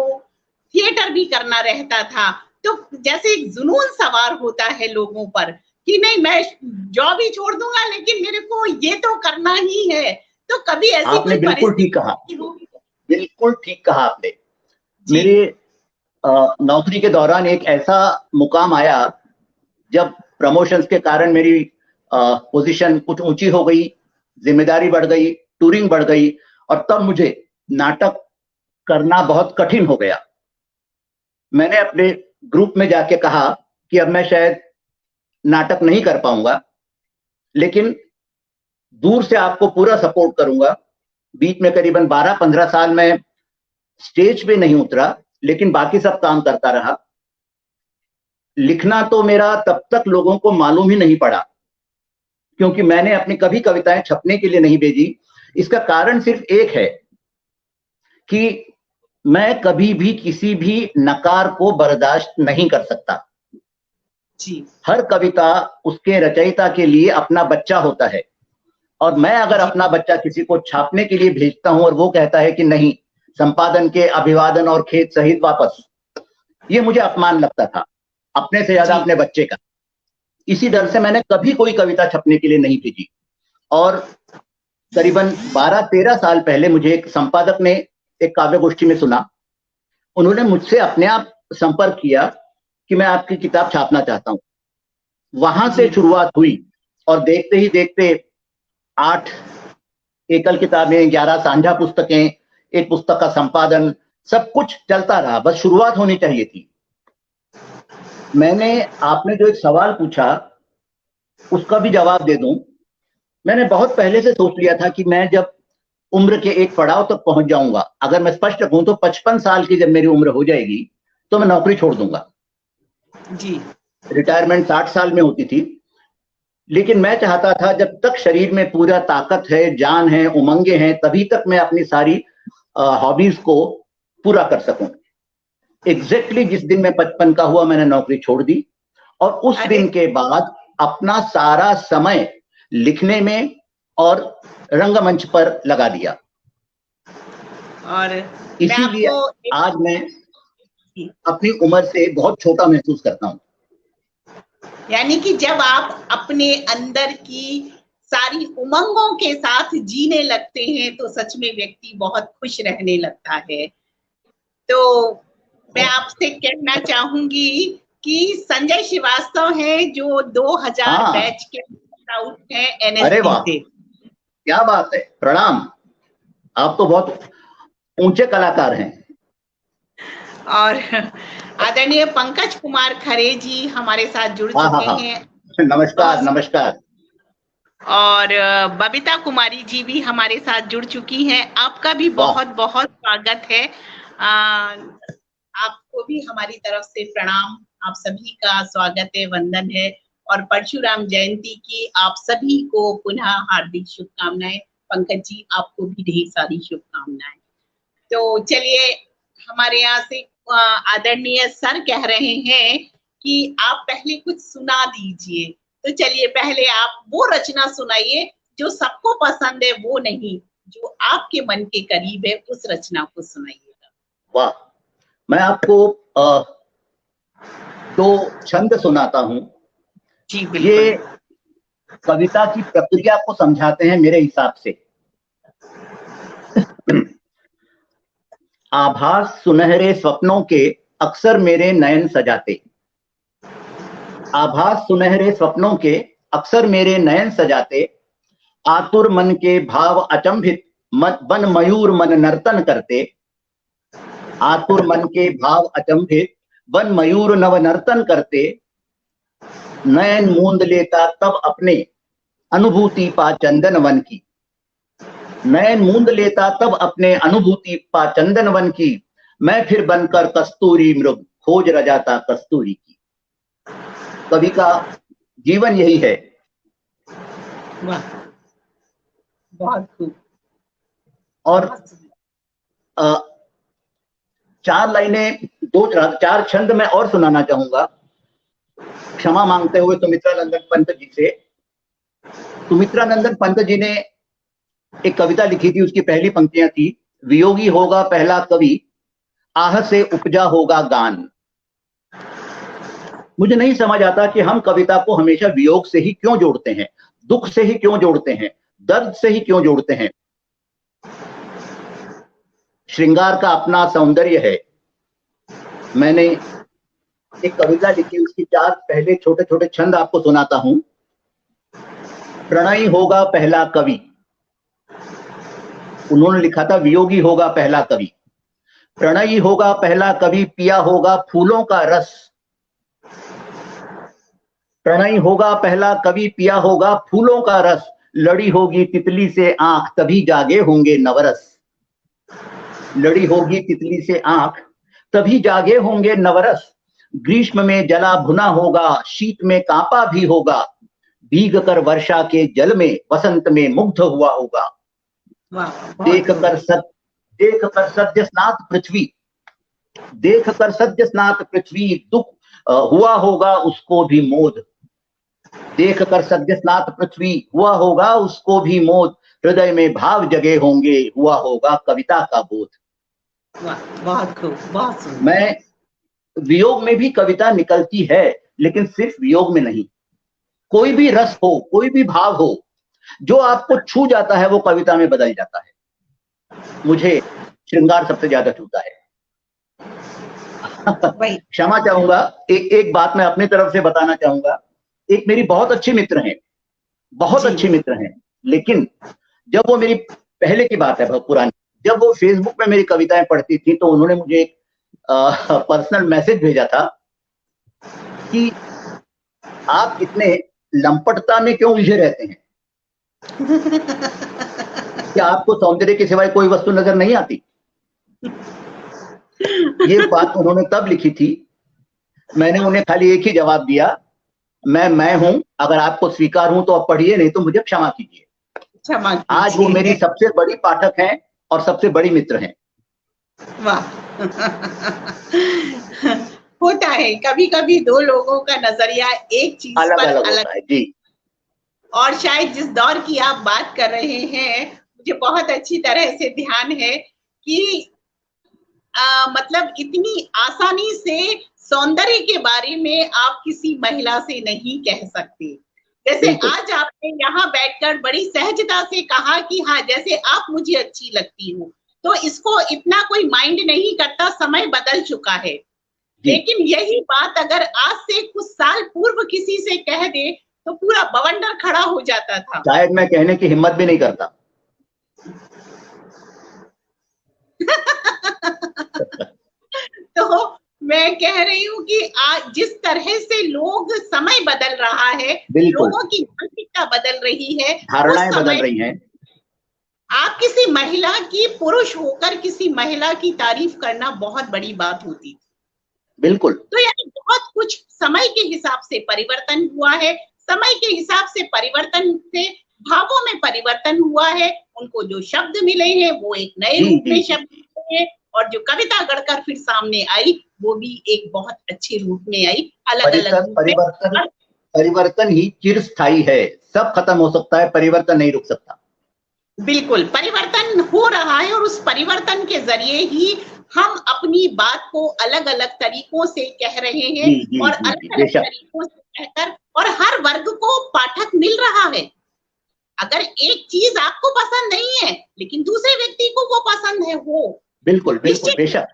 थिएटर भी करना रहता था, तो जैसे एक जुनून सवार होता है लोगों पर कि नहीं मैं जॉब ही छोड़ दूंगा लेकिन मेरे को ये तो करना ही है, तो कभी ऐसी आपने बिल्कुल ठीक कहा, बिल्कुल ठीक कहा आपने। मेरे नौकरी के दौरान एक ऐसा मुकाम आया जब प्रमोशंस के कारण मेरी पोजीशन कुछ ऊंची हो गई, जिम्मेदारी बढ़ गई, टूरिंग बढ़ गई और तब मुझे नाटक करना बहुत कठिन हो गया। मैंने अपने ग्रुप में जाके कहा कि अब मैं शायद नाटक नहीं कर पाऊंगा, लेकिन दूर से आपको पूरा सपोर्ट करूंगा। बीच में करीबन 12-15 साल में स्टेज पे नहीं उतरा, लेकिन बाकी सब काम करता रहा। लिखना तो मेरा तब तक लोगों को मालूम ही नहीं पड़ा, क्योंकि मैंने अपनी कभी कविताएं छपने के लिए नहीं भेजी। इसका कारण सिर्फ एक है कि मैं कभी भी किसी भी नकार को बर्दाश्त नहीं कर सकता जी। हर कविता उसके रचयिता के लिए अपना बच्चा होता है, और मैं अगर अपना बच्चा किसी को छापने के लिए भेजता हूं और वो कहता है कि नहीं, संपादन के अभिवादन और खेत सहित वापस, ये मुझे अपमान लगता था, अपने से ज्यादा अपने बच्चे का। इसी डर से मैंने कभी कोई कविता छपने के लिए नहीं भेजी। और करीबन 12-13 साल पहले मुझे एक संपादक ने एक काव्य गोष्ठी में सुना। उन्होंने मुझसे अपने आप संपर्क किया कि मैं आपकी किताब छापना चाहता हूं। वहां से शुरुआत हुई और देखते ही देखते 8 एकल किताबें, 11 साझा पुस्तकें, एक पुस्तक का संपादन, सब कुछ चलता रहा। बस शुरुआत होनी चाहिए थी। मैंने, आपने जो एक सवाल पूछा उसका भी जवाब दे दूं। मैंने बहुत पहले से सोच लिया था कि मैं जब उम्र के एक पड़ाव तक पहुंच जाऊंगा, अगर मैं स्पष्ट कहूं तो 55 साल की जब मेरी उम्र हो जाएगी तो मैं नौकरी छोड़ दूंगा जी। रिटायरमेंट 60 साल में होती थी, लेकिन मैं चाहता था जब तक शरीर में पूरा ताकत है, जान है, उमंगे हैं, तभी तक मैं अपनी सारी हॉबीज को पूरा कर सकूं। एग्जैक्टली जिस दिन मैं 55 का हुआ मैंने नौकरी छोड़ दी और उस दिन के बाद अपना सारा समय लिखने में और रंगमंच पर लगा दिया। और इसीलिए आज मैं अपनी उम्र से बहुत छोटा महसूस करता हूं। यानी कि जब आप अपने अंदर की सारी उमंगों के साथ जीने लगते हैं तो सच में व्यक्ति बहुत खुश रहने लगता है। तो मैं आपसे कहना चाहूंगी कि संजय श्रीवास्तव हैं जो 2000 बैच के आउट हैं एनएसडी से। क्या बात है, प्रणाम। आप तो बहुत ऊंचे कलाकार हैं। और आदरणीय पंकज कुमार खरे जी हमारे साथ जुड़ चुके हैं। नमस्कार नमस्कार। और बबीता कुमारी जी भी हमारे साथ जुड़ चुकी हैं। आपका भी बहुत बहुत स्वागत है। आपको भी हमारी तरफ से प्रणाम। आप सभी का स्वागत है, वंदन है। और परशुराम जयंती की आप सभी को पुनः हार्दिक शुभकामनाएं। पंकज जी आपको भी ढेर सारी शुभकामनाएं। तो चलिए, हमारे यहाँ से आदरणीय सर कह रहे हैं कि आप पहले कुछ सुना दीजिए तो चलिए पहले आप वो रचना सुनाइए जो सबको पसंद है, वो नहीं, जो आपके मन के करीब है, उस रचना को सुनाइएगा। वाह, मैं आपको 2 छंद सुनाता हूं। जी बिल्कुल। ये कविता की प्रक्रिया को समझाते हैं मेरे हिसाब से। आभास सुनहरे स्वप्नों के अक्सर मेरे नयन सजाते, आभास सुनहरे स्वप्नों के अक्सर मेरे नयन सजाते, आतुर मन के भाव अचंभित वन मयूर मन नर्तन करते, आतुर मन के भाव अचंभित वन मयूर नव नर्तन करते, नयन मूंद लेता तब अपने अनुभूति पा चंदन वन की, नयन मूंद लेता तब अपने अनुभूति पा चंदन वन की, मैं फिर बनकर कस्तूरी मृग खोज रजाता कस्तूरी की। कवि का जीवन यही है। वाह, बहुत खूब। और 4 लाइनें 4 छंद मैं और सुनाना चाहूंगा, क्षमा मांगते हुए सुमित्रानंदन पंत जी से। सुमित्रानंदन पंत जी ने एक कविता लिखी थी, उसकी पहली पंक्तियां थी, वियोगी होगा पहला कवि, आह से उपजा होगा गान। मुझे नहीं समझ आता कि हम कविता को हमेशा वियोग से ही क्यों जोड़ते हैं, दुख से ही क्यों जोड़ते हैं, दर्द से ही क्यों जोड़ते हैं। श्रृंगार का अपना सौंदर्य है। मैंने एक कविता लिखी, उसकी 4 पहले छोटे छोटे छंद आपको सुनाता हूं। प्रणयी होगा पहला कवि, उन्होंने लिखा था वियोगी होगा पहला कवि। प्रणयी होगा पहला कवि, पिया होगा फूलों का रस, प्रणयी होगा पहला कवि, पिया होगा फूलों का रस, लड़ी होगी तितली से आंख तभी जागे होंगे नवरस, लड़ी होगी तितली से आंख तभी जागे होंगे नवरस, ग्रीष्म में जला भुना होगा, शीत में कांपा भी होगा, भीग कर वर्षा के जल में वसंत में मुग्ध हुआ होगा, देख कर सद्य स्नात पृथ्वी, देख कर सद्य स्नात पृथ्वी, दुख हुआ होगा उसको भी मोद, देख कर सद्य स्नात पृथ्वी, हुआ होगा उसको भी मोद, हृदय में भाव जगे होंगे, हुआ होगा कविता का बोध। बहुत खूब, बहुत सुंदर। मैं वियोग में भी कविता निकलती है, लेकिन सिर्फ वियोग में नहीं, कोई भी रस हो, कोई भी भाव हो, जो आपको छू जाता है वो कविता में बदल जाता है। मुझे श्रृंगार सबसे ज्यादा छूता है। क्षमा चाहूंगा, एक बात मैं अपनी तरफ से बताना चाहूंगा। एक मेरी बहुत अच्छी मित्र हैं, बहुत अच्छी मित्र हैं, लेकिन जब वो मेरी, पहले की बात है बहुत पुरानी, जब वो फेसबुक पे मेरी कविताएं पढ़ती थी तो उन्होंने मुझे एक पर्सनल मैसेज भेजा था कि आप इतने लंपटता में क्यों उलझे रहते हैं, क्या आपको सौंदर्य के सिवाय कोई वस्तु नजर नहीं आती। ये बात उन्होंने तब लिखी थी। मैंने उन्हें खाली एक ही जवाब दिया, मैं हूं, अगर आपको स्वीकार हूं तो आप पढ़िए, नहीं तो मुझे क्षमा कीजिए। आज वो मेरी सबसे बड़ी पाठक हैं और सबसे बड़ी मित्र हैं। वाह। होता है कभी कभी दो लोगों का नजरिया एक चीज पर अलग है जी। और शायद जिस दौर की आप बात कर रहे हैं, मुझे बहुत अच्छी तरह से ध्यान है कि मतलब इतनी आसानी से सौंदर्य के बारे में आप किसी महिला से नहीं कह सकते। जैसे आज आपने यहाँ बैठकर बड़ी सहजता से कहा कि हाँ, जैसे आप मुझे अच्छी लगती हो, तो इसको इतना कोई माइंड नहीं करता, समय बदल चुका है। लेकिन यही बात अगर आज से कुछ साल पूर्व किसी से कह दे तो पूरा बवंडर खड़ा हो जाता था। शायद मैं कहने की हिम्मत भी नहीं करता। तो मैं कह रही हूँ कि आज जिस तरह से लोग, समय बदल रहा है, लोगों की मानसिकता बदल रही है, धारणाएं बदल रही हैं। आप किसी महिला की, पुरुष होकर किसी महिला की तारीफ करना बहुत बड़ी बात होती। बिल्कुल। तो यानी बहुत कुछ समय के हिसाब से परिवर्तन हुआ है, समय के हिसाब से परिवर्तन से भावों में परिवर्तन हुआ है, उनको जो शब्द मिले हैं वो एक नए रूप में शब्द मिले हैं, और जो कविता गढ़कर फिर सामने आई वो भी एक बहुत अच्छे रूप में आई, अलग अलग परिवर्तन ही चिरस्थायी है। सब खत्म हो सकता है, परिवर्तन नहीं रुक सकता। बिल्कुल परिवर्तन हो रहा है और उस परिवर्तन के जरिए ही हम अपनी बात को अलग अलग तरीकों से कह रहे हैं जी जी और जी अलग जी, अलग बेशक। तरीकों से कहकर, और हर वर्ग को पाठक मिल रहा है। अगर एक चीज आपको पसंद नहीं है लेकिन दूसरे व्यक्ति को वो पसंद है, वो बिल्कुल बिल्कुल निश्चित। बेशक।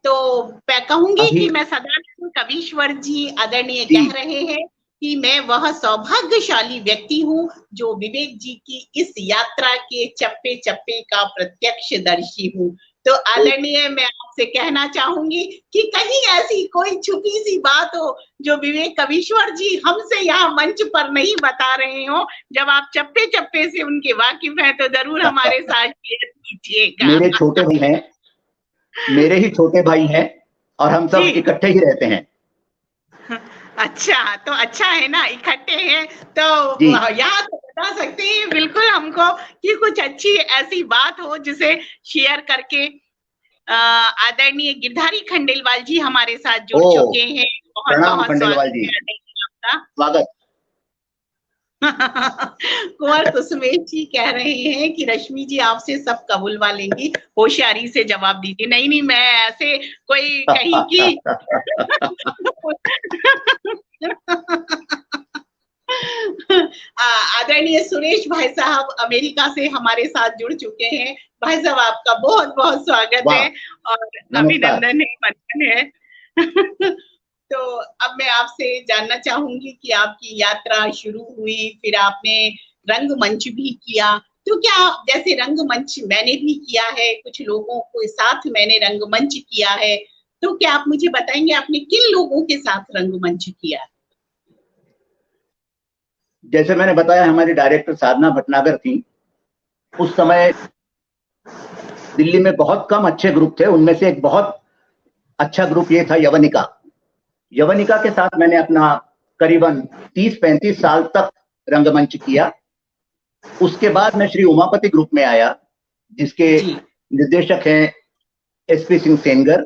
तो मैं कहूंगी अभी कि मैं सदानंद कवीश्वर जी आदरणीय जी कह रहे हैं कि मैं वह सौभाग्यशाली व्यक्ति हूँ जो विवेक जी की इस यात्रा के चप्पे चप्पे का प्रत्यक्षदर्शी हूँ। तो आदरणीय मैं आपसे कहना चाहूंगी कि कहीं ऐसी कोई छुपी सी बात हो जो विवेक कवीश्वर जी हमसे यहाँ मंच पर नहीं बता रहे हो, जब आप चप्पे चप्पे से उनके वाकिफ हैं तो जरूर हमारे साथ शेयर कीजिएगा। मेरे छोटे भाई हैं, मेरे ही छोटे भाई हैं और हम सब जी। इकट्ठे ही रहते हैं। अच्छा, तो अच्छा है ना, इकट्ठे हैं तो जी यहाँ तो बता सकते हैं बिल्कुल हमको कि कुछ अच्छी ऐसी बात हो जिसे शेयर करके। आदरणीय गिरधारी खंडेलवाल जी हमारे साथ जुड़ ओ, चुके हैं। बहुत प्रणाम बहुत खंडेलवाल स्वागत जी, है आदरणीय आपका। स्वागत। कुंवर कुसुमेश जी कह रहे हैं कि रश्मि जी आपसे सब कबूलवा लेंगी, होशियारी से जवाब दीजिए। नहीं नहीं, मैं ऐसे कोई कहीं की आदरणीय सुरेश भाई साहब अमेरिका से हमारे साथ जुड़ चुके हैं। भाई साहब आपका बहुत बहुत स्वागत है और नमस्कार। अभिनंदन है, वंदन है। तो अब मैं आपसे जानना चाहूंगी कि आपकी यात्रा शुरू हुई, फिर आपने रंगमंच भी किया, तो क्या जैसे रंगमंच मैंने भी किया है, कुछ लोगों के साथ मैंने रंगमंच किया है, तो क्या आप मुझे बताएंगे आपने किन लोगों के साथ रंगमंच किया? जैसे मैंने बताया, हमारी डायरेक्टर साधना भटनागर थी। उस समय दिल्ली में बहुत कम अच्छे ग्रुप थे, उनमें से एक बहुत अच्छा ग्रुप ये था यवनिका। यवनिका के साथ मैंने अपना करीबन 30-35 साल तक रंगमंच किया। उसके बाद मैं श्री उमापति ग्रुप में आया, जिसके निर्देशक हैं एसपी सिंह सेनगर।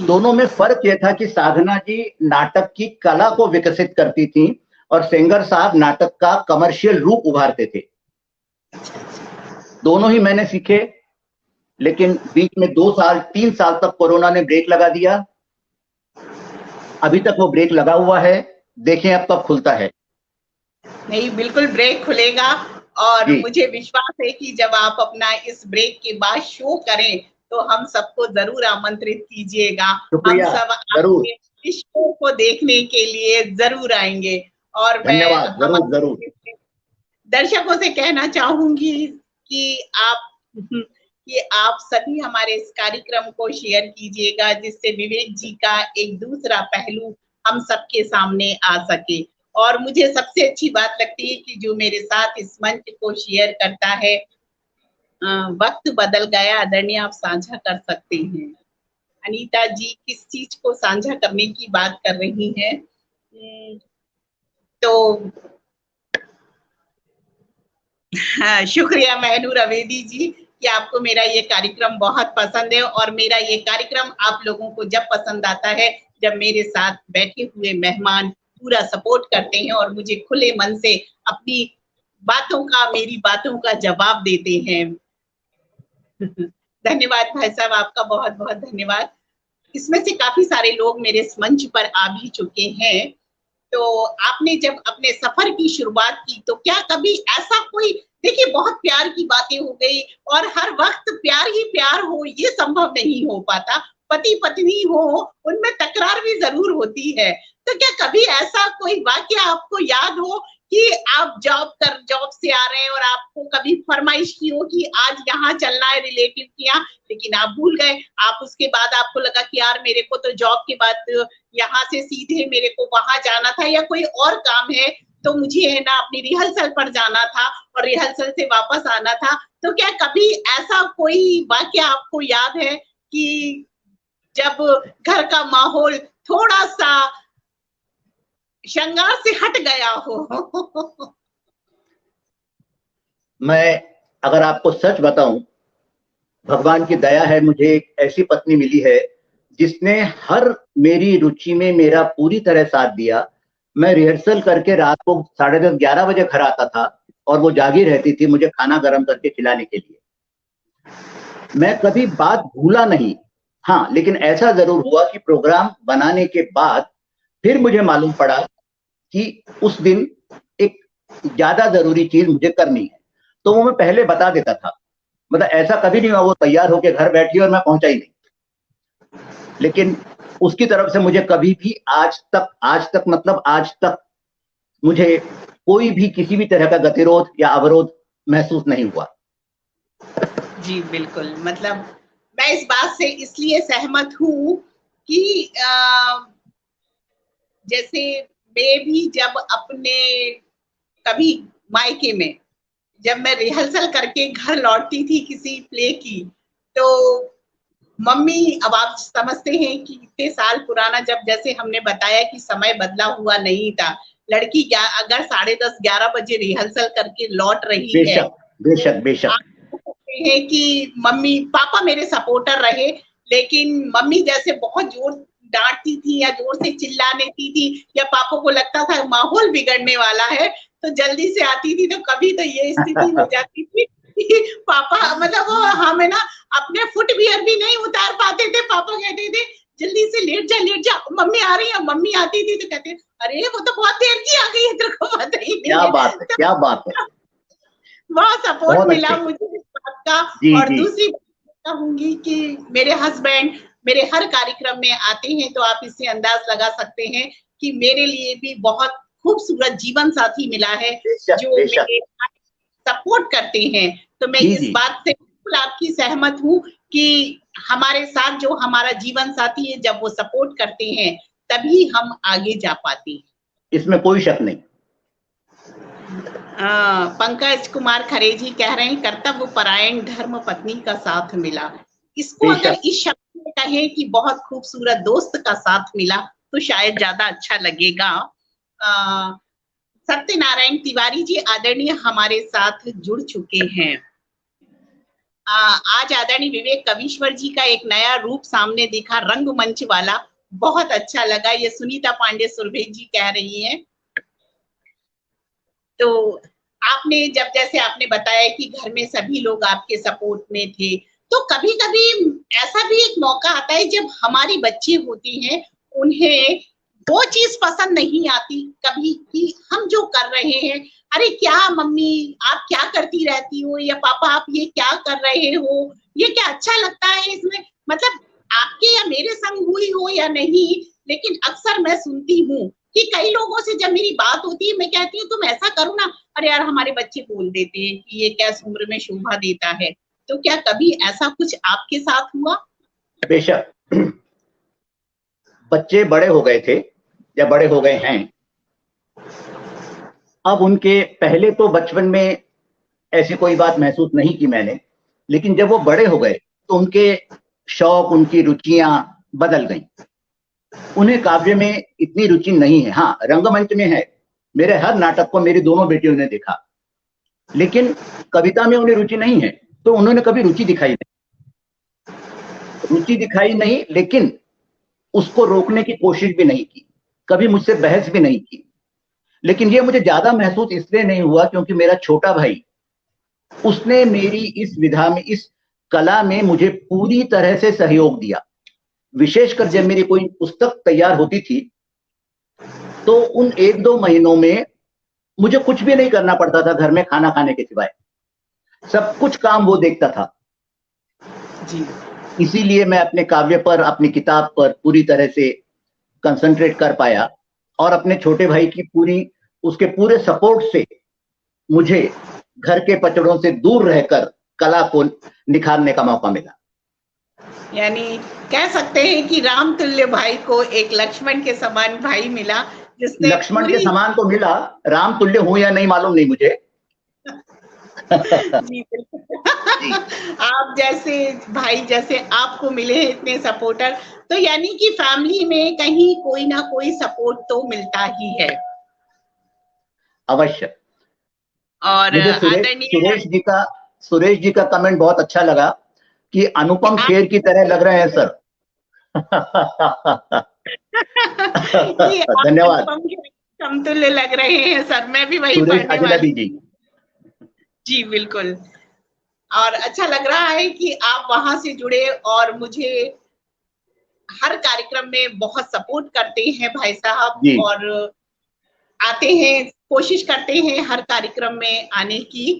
दोनों में फर्क यह था कि साधना जी नाटक की कला को विकसित करती थी और सेंगर साहब नाटक का कमर्शियल रूप उभारते थे। दोनों ही मैंने सीखे, लेकिन बीच में 2-3 साल तक कोरोना ने ब्रेक लगा दिया। अभी तक वो ब्रेक लगा हुआ है, देखें अब कब खुलता है। नहीं, बिल्कुल ब्रेक खुलेगा और मुझे विश्वास है कि जब आप अपना इस ब्रेक के बाद शो करें तो हम सबको जरूर आमंत्रित कीजिएगा। हम सब आपके इस शो को देखने के लिए जरूर आएंगे। और धन्यवाद, जरूर जरूर। दर्शकों से कहना चाहूंगी कि आप सभी हमारे इस कार्यक्रम को शेयर कीजिएगा, जिससे विवेक जी का एक दूसरा पहलू हम सबके सामने आ सके। और मुझे सबसे अच्छी बात लगती है कि जो मेरे साथ इस मंच को शेयर करता है, वक्त बदल गया आदरणीय आप साझा कर सकते हैं। अनीता जी किस चीज को साझा करने की बात कर रही हैं? तो हाँ, शुक्रिया महनूर अवेदी जी कि आपको मेरा ये कार्यक्रम बहुत पसंद है और मेरा ये कार्यक्रम आप लोगों को जब पसंद आता है जब मेरे साथ बैठे हुए मेहमान पूरा सपोर्ट करते हैं और मुझे खुले मन से अपनी बातों का, मेरी बातों का जवाब देते हैं। धन्यवाद भाई साहब, आपका बहुत बहुत धन्यवाद। इसमें से काफी सारे लोग मेरे इस मंच पर आ भी चुके हैं। तो आपने जब अपने सफर की शुरुआत की तो क्या कभी ऐसा कोई, देखिए बहुत प्यार की बातें हो गई और हर वक्त प्यार ही प्यार हो ये संभव नहीं हो पाता, पति पत्नी हो उनमें तकरार भी जरूर होती है। तो क्या कभी ऐसा कोई वाक्य आपको याद हो कि आप जॉब से आ रहे हैं और आपको कभी फरमाइश की हो कि आज यहाँ चलना है रिलेटिव के यहाँ, लेकिन आप भूल गए, आप उसके बाद आपको लगा कि यार मेरे को तो जॉब के बाद यहाँ से सीधे मेरे को वहां जाना था या कोई और काम है, तो मुझे है ना अपनी रिहर्सल पर जाना था और रिहर्सल से वापस आना था। तो क्या कभी ऐसा कोई वाक्य आपको याद है कि जब घर का माहौल थोड़ा सा श्रृंगार से हट गया हो? मैं अगर आपको सच बताऊं, भगवान की दया है, मुझे एक ऐसी पत्नी मिली है जिसने हर मेरी रुचि में मेरा पूरी तरह साथ दिया। मैं रिहर्सल करके रात को 10:30 11 बजे घर आता था और वो जागी रहती थी मुझे खाना गर्म करके खिलाने के लिए। मैं कभी बात भूला नहीं। हाँ, लेकिन ऐसा जरूर हुआ कि प्रोग्राम बनाने के बाद फिर मुझे मालूम पड़ा कि उस दिन एक ज्यादा जरूरी चीज मुझे करनी है, तो वो मैं पहले बता देता था। मतलब ऐसा कभी नहीं हुआ वो तैयार होके घर बैठी और मैं पहुंचा ही नहीं। लेकिन उसकी तरफ से मुझे कभी भी आज तक मतलब आज तक मुझे कोई भी किसी भी तरह का गतिरोध या अवरोध महसूस नहीं हुआ। जी बिल्कुल, मतलब मैं इस बात से इसलिए सहमत हूँ कि जैसे मैं भी जब अपने कभी मायके में जब मैं रिहर्सल करके घर लौटती थी किसी प्ले की, तो मम्मी, अब आप समझते हैं कि इतने साल पुराना, जब जैसे हमने बताया कि समय बदला हुआ नहीं था, लड़की अगर 10:30 11 बजे रिहर्सल करके लौट रही है, बेशक बेशक आप सकते हैं कि मम्मी पापा मेरे सपोर्टर रहे, लेकिन मम्मी जैसे बहुत जोर डांटती थी या जोर से चिल्लाने थी या पापा को लगता था माहौल बिगड़ने वाला है तो जल्दी से आती थी, तो कभी तो ये स्थिति हो जाती थी कि पापा मतलब वो हमें ना अपने फुटवियर भी नहीं उतार पाते थे। पापा कहते थे जल्दी से लेट जा, मम्मी आ रही है। मम्मी आती थी तो कहते अरे वो तो बहुत देर की आ गई है, तेरे को पता ही नहीं है। क्या बात है। बहुत सपोर्ट मिला मुझे इस बात का। और जी। दूसरी बात कहूंगी कि मेरे हस्बैंड मेरे हर कार्यक्रम में आते हैं, तो आप इससे अंदाज लगा सकते हैं कि मेरे लिए भी बहुत खूबसूरत जीवन साथी मिला है जो मेरे सपोर्ट करते हैं। तो मैं इस बात से बिल्कुल आपकी सहमत हूँ कि हमारे साथ जो हमारा जीवन साथी है, जब वो सपोर्ट करते हैं तभी हम आगे जा पाते हैं, इसमें कोई शक नहीं। पंकज कुमार खरे जी कह रहे हैं कर्तव्य परायण धर्म पत्नी का साथ मिला। इसको अगर इस शब्द में कहें कि बहुत खूबसूरत दोस्त का साथ मिला तो शायद ज्यादा अच्छा लगेगा। सत्यनारायण तिवारी जी आदरणीय हमारे साथ जुड़ चुके हैं। आज आदरणीय विवेक कवीश्वर जी का एक नया रूप सामने दिखा, रंगमंच वाला, बहुत अच्छा लगा। ये सुनीता पांडे सुरभि जी कह रही हैं। तो आपने जब जैसे आपने बताया कि घर में सभी लोग आपके सपोर्ट में थे, तो कभी-कभी ऐसा भी एक मौका आता है जब हमारी बच्ची होती हैं, उन्हें वो चीज पसंद नहीं आती कभी कि हम जो कर रहे हैं, अरे क्या मम्मी आप क्या करती रहती हो, या पापा आप ये क्या कर रहे हो, ये क्या अच्छा लगता है इसमें, मतलब आपके या मेरे संग हुई हो या नहीं, लेकिन अक्सर मैं सुनती हूँ कि कई लोगों से जब मेरी बात होती है मैं कहती हूँ तुम ऐसा करो ना, अरे यार हमारे बच्चे बोल देते हैं कि ये क्या उम्र में शोभा देता है। तो क्या कभी ऐसा कुछ आपके साथ हुआ? बेशक, बच्चे बड़े हो गए थे या बड़े हो गए हैं। अब उनके पहले तो बचपन में ऐसी कोई बात महसूस नहीं की मैंने, लेकिन जब वो बड़े हो गए तो उनके शौक, उनकी रुचियां बदल गईं। उन्हें काव्य में इतनी रुचि नहीं है। हाँ, रंगमंच में है। मेरे हर नाटक को मेरी दोनों बेटियों ने देखा, लेकिन कविता में उन्हें रुचि नहीं है, तो उन्होंने कभी रुचि दिखाई नहीं, लेकिन उसको रोकने की कोशिश भी नहीं की, कभी मुझसे बहस भी नहीं की। लेकिन ये मुझे ज्यादा महसूस इसलिए नहीं हुआ क्योंकि मेरा छोटा भाई, उसने मेरी इस विधा में, इस कला में मुझे पूरी तरह से सहयोग दिया। विशेषकर जब मेरी कोई पुस्तक तैयार होती थी तो उन 1-2 महीनों में मुझे कुछ भी नहीं करना पड़ता था घर में खाना खाने के सिवाय, सब कुछ काम वो देखता था जी। इसीलिए मैं अपने काव्य पर, अपनी किताब पर पूरी तरह से कंसंट्रेट कर पाया और अपने छोटे भाई की उसके पूरे सपोर्ट से मुझे घर के पचड़ों से दूर रहकर कला को निखारने का मौका मिला। यानी कह सकते हैं कि राम तुल्य भाई को एक लक्ष्मण के समान भाई मिला, जिसने लक्ष्मण के समान तो मिला, राम तुल्य हूं या नहीं मालूम नहीं मुझे। जी जी। आप जैसे भाई जैसे आपको मिले हैं इतने सपोर्टर, तो यानी कि फैमिली में कहीं कोई ना कोई सपोर्ट तो मिलता ही है। अवश्य। और मुझे सुरेश जी का कमेंट बहुत अच्छा लगा कि अनुपम खेर की तरह लग रहे हैं सर। धन्यवाद। समतुल्य लग रहे हैं सर, मैं भी वही सुरेश पढ़ने अजनबी वाली। जी। जी बिल्कुल। और अच्छा लग रहा है कि आप वहां से जुड़े और मुझे हर कार्यक्रम में बहुत सपोर्ट करते हैं भाई साहब, जी और आते हैं, कोशिश करते हैं हर कार्यक्रम में आने की।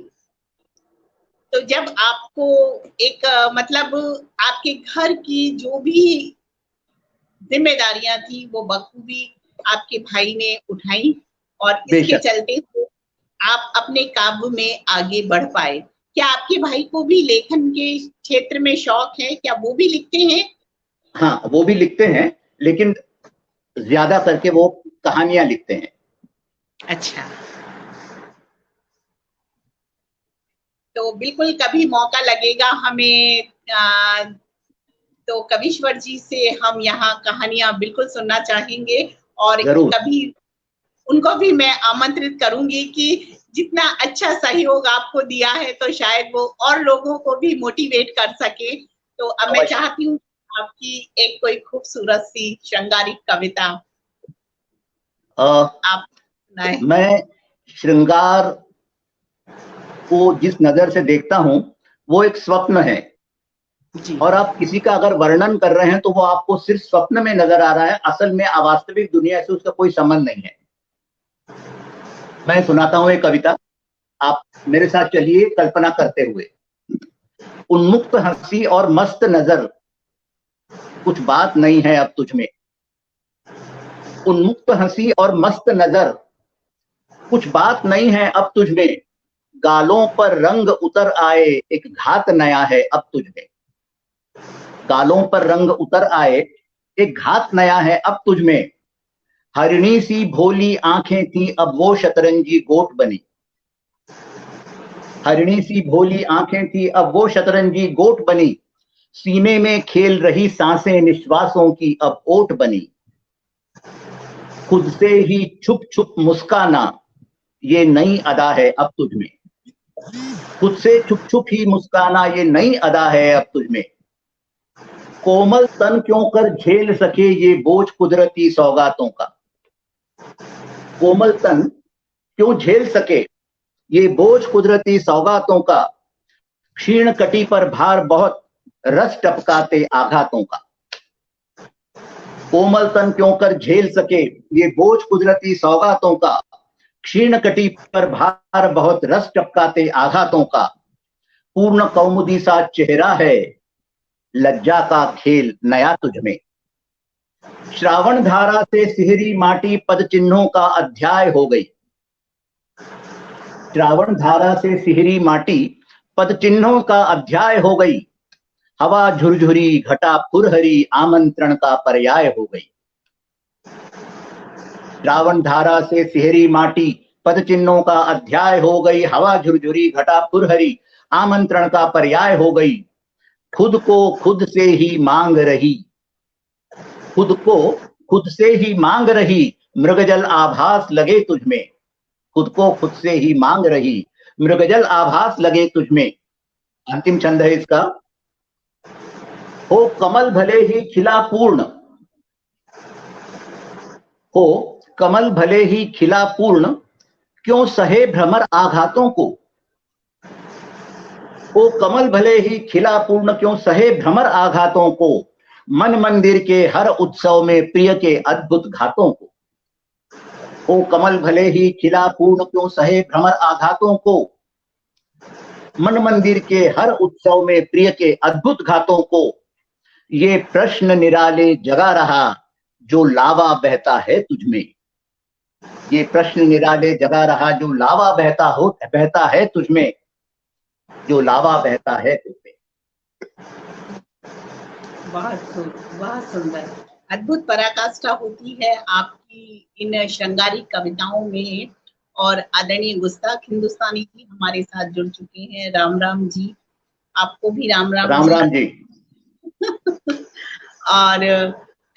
तो जब आपको एक मतलब आपके घर की जो भी जिम्मेदारियां थी वो बखूबी आपके भाई ने उठाई, और इसके बेशक। चलते आप अपने काव्य में आगे बढ़ पाए। क्या आपके भाई को भी लेखन के क्षेत्र में शौक है? क्या वो भी लिखते हैं? हाँ, वो भी लिखते हैं, लेकिन ज्यादा करके वो कहानियां लिखते हैं। अच्छा, तो बिल्कुल कभी मौका लगेगा हमें तो कविश्वर जी से हम यहाँ कहानियां बिल्कुल सुनना चाहेंगे। और जरूर। कभी उनको भी मैं आमंत्रित करूंगी कि जितना अच्छा सहयोग आपको दिया है तो शायद वो और लोगों को भी मोटिवेट कर सके। तो अब मैं अवश्य। चाहती हूँ आपकी एक कोई खूबसूरत सी श्रृंगारिक कविता आप सुनाएं। मैं श्रृंगार को जिस नजर से देखता हूं वो एक स्वप्न है, जी और आप किसी का अगर वर्णन कर रहे हैं तो वो आपको सिर्फ स्वप्न में नजर आ रहा है, असल में अवास्तविक दुनिया से उसका कोई संबंध नहीं है। मैं सुनाता हूं एक कविता, आप मेरे साथ चलिए कल्पना करते हुए। उन्मुक्त हंसी और मस्त नजर, कुछ बात नहीं है अब तुझ में। उन्मुक्त हंसी और मस्त नजर, कुछ बात नहीं है अब तुझ में। गालों पर रंग उतर आए, एक घात नया है अब तुझ में। गालों पर रंग उतर आए, एक घात नया है अब तुझ में। हरिणी सी भोली आंखें थी, अब वो शतरंजी गोट बनी। हरिणी सी भोली आंखें थी, अब वो शतरंजी गोट बनी। सीने में खेल रही सांसें निश्वासों की अब ओट बनी। खुद से ही छुप छुप मुस्काना, ये नई अदा है अब तुझ में। खुद से छुप छुप ही मुस्काना, ये नई अदा है अब तुझ में। कोमल तन क्यों कर झेल सके ये बोझ कुदरती सौगातों का। कोमल तन क्यों झेल सके ये बोझ कुदरती सौगातों का। क्षीण कटी पर भार बहुत, रस टपकाते आघातों का। कोमल तन क्यों कर झेल सके ये बोझ कुदरती सौगातों का। क्षीण कटी पर भार बहुत, रस टपकाते आघातों का। पूर्ण कौमुदी सा चेहरा है, लज्जा का खेल नया तुझ में। श्रावण धारा से सिहरी माटी, पद चिन्हों का अध्याय हो गई। श्रावण धारा से सिहरी माटी, पद चिन्हों का अध्याय हो गई। हवा झुरझुरी घटा फुरहरी, आमंत्रण का पर्याय हो गई। श्रावण धारा से सिहरी माटी, पद चिन्हों का अध्याय हो गई। हवा झुरझुरी घटा फुरहरी, आमंत्रण का पर्याय हो गई। खुद को खुद से ही मांग रही, खुद को खुद से ही मांग रही, मृगजल आभास लगे तुझ में। खुद को खुद से ही मांग रही, मृगजल आभास लगे तुझ में। अंतिम छंद है इसका। हो कमल भले ही खिला पूर्ण, हो कमल भले ही खिला पूर्ण, क्यों सहे भ्रमर आघातों को। ओ कमल भले ही खिला पूर्ण, क्यों सहे भ्रमर आघातों को। मन मंदिर के हर उत्सव में प्रिय के अद्भुत घातों को। ओ कमल भले ही खिला पूर्ण, क्यों सहे भ्रमर आघातों को। मन मंदिर के हर उत्सव में प्रिय के अद्भुत घातों को। ये प्रश्न निराले जगा रहा, जो लावा बहता है तुझ में। ये प्रश्न निराले जगा रहा, जो लावा बहता है तुझ में। जो लावा बहता है तुझ में। बहुत सुंदर, अद्भुत पराकाष्ठा होती है आपकी इन श्रृंगारिक कविताओं में। और आदरणीय गुस्ताख हिंदुस्तानी जी हमारे साथ जुड़ चुके हैं। राम राम जी, आपको भी राम राम राम जी। राम जी। और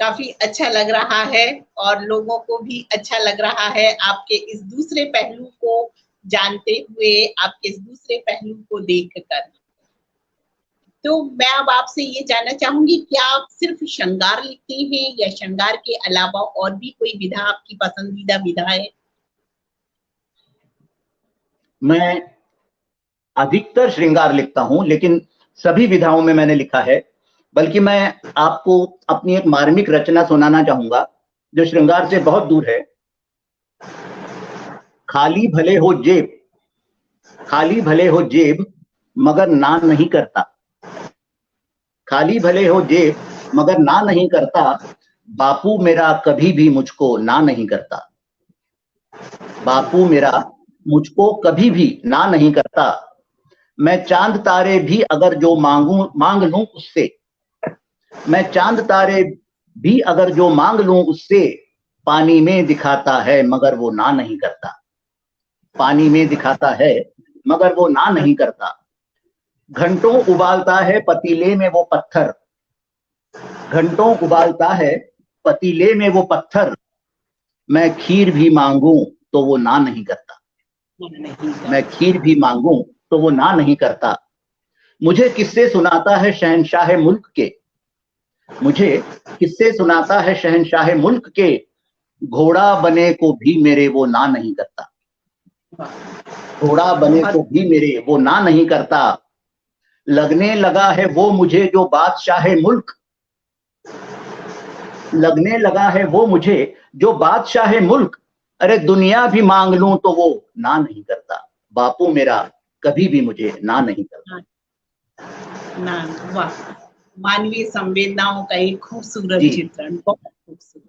काफी अच्छा लग रहा है, और लोगों को भी अच्छा लग रहा है आपके इस दूसरे पहलू को जानते हुए, आपके इस दूसरे पहलू को देखकर। तो मैं अब आपसे ये जानना चाहूंगी, क्या आप सिर्फ श्रृंगार लिखते हैं या श्रृंगार के अलावा और भी कोई विधा आपकी पसंदीदा विधा है? मैं अधिकतर श्रृंगार लिखता हूं, लेकिन सभी विधाओं में मैंने लिखा है। बल्कि मैं आपको अपनी एक मार्मिक रचना सुनाना चाहूंगा जो श्रृंगार से बहुत दूर है। खाली भले हो जेब, खाली भले हो जेब मगर ना नहीं करता, खाली भले हो जेब मगर ना नहीं करता, बापू मेरा कभी भी मुझको ना नहीं करता, बापू मेरा मुझको कभी भी ना नहीं करता। मैं चांद तारे भी अगर जो मांग लूं उससे, मैं चांद तारे भी अगर जो मांग लूं उससे, पानी में दिखाता है मगर वो ना नहीं करता, पानी में दिखाता है मगर वो ना नहीं करता। घंटों उबालता है पतीले में वो पत्थर, घंटों उबालता है पतीले में वो पत्थर, मैं खीर भी मांगूं तो वो ना नहीं करता, मैं खीर भी मांगूं तो वो ना नहीं करता। मुझे किस्से सुनाता है शहंशाह मुल्क के, मुझे किस्से सुनाता है शहंशाह मुल्क के, घोड़ा बने को भी मेरे वो ना नहीं करता, घोड़ा बने को भी मेरे वो ना नहीं करता। लगने लगा है वो मुझे जो बादशाह मुल्क, लगने लगा है वो मुझे जो बादशाह मुल्क, अरे दुनिया भी मांग लूं तो वो ना नहीं करता, बापू मेरा कभी भी मुझे ना नहीं करता। ना, वाह, मानवीय संवेदनाओं का एक खूबसूरत चित्रण, बहुत खूबसूरत।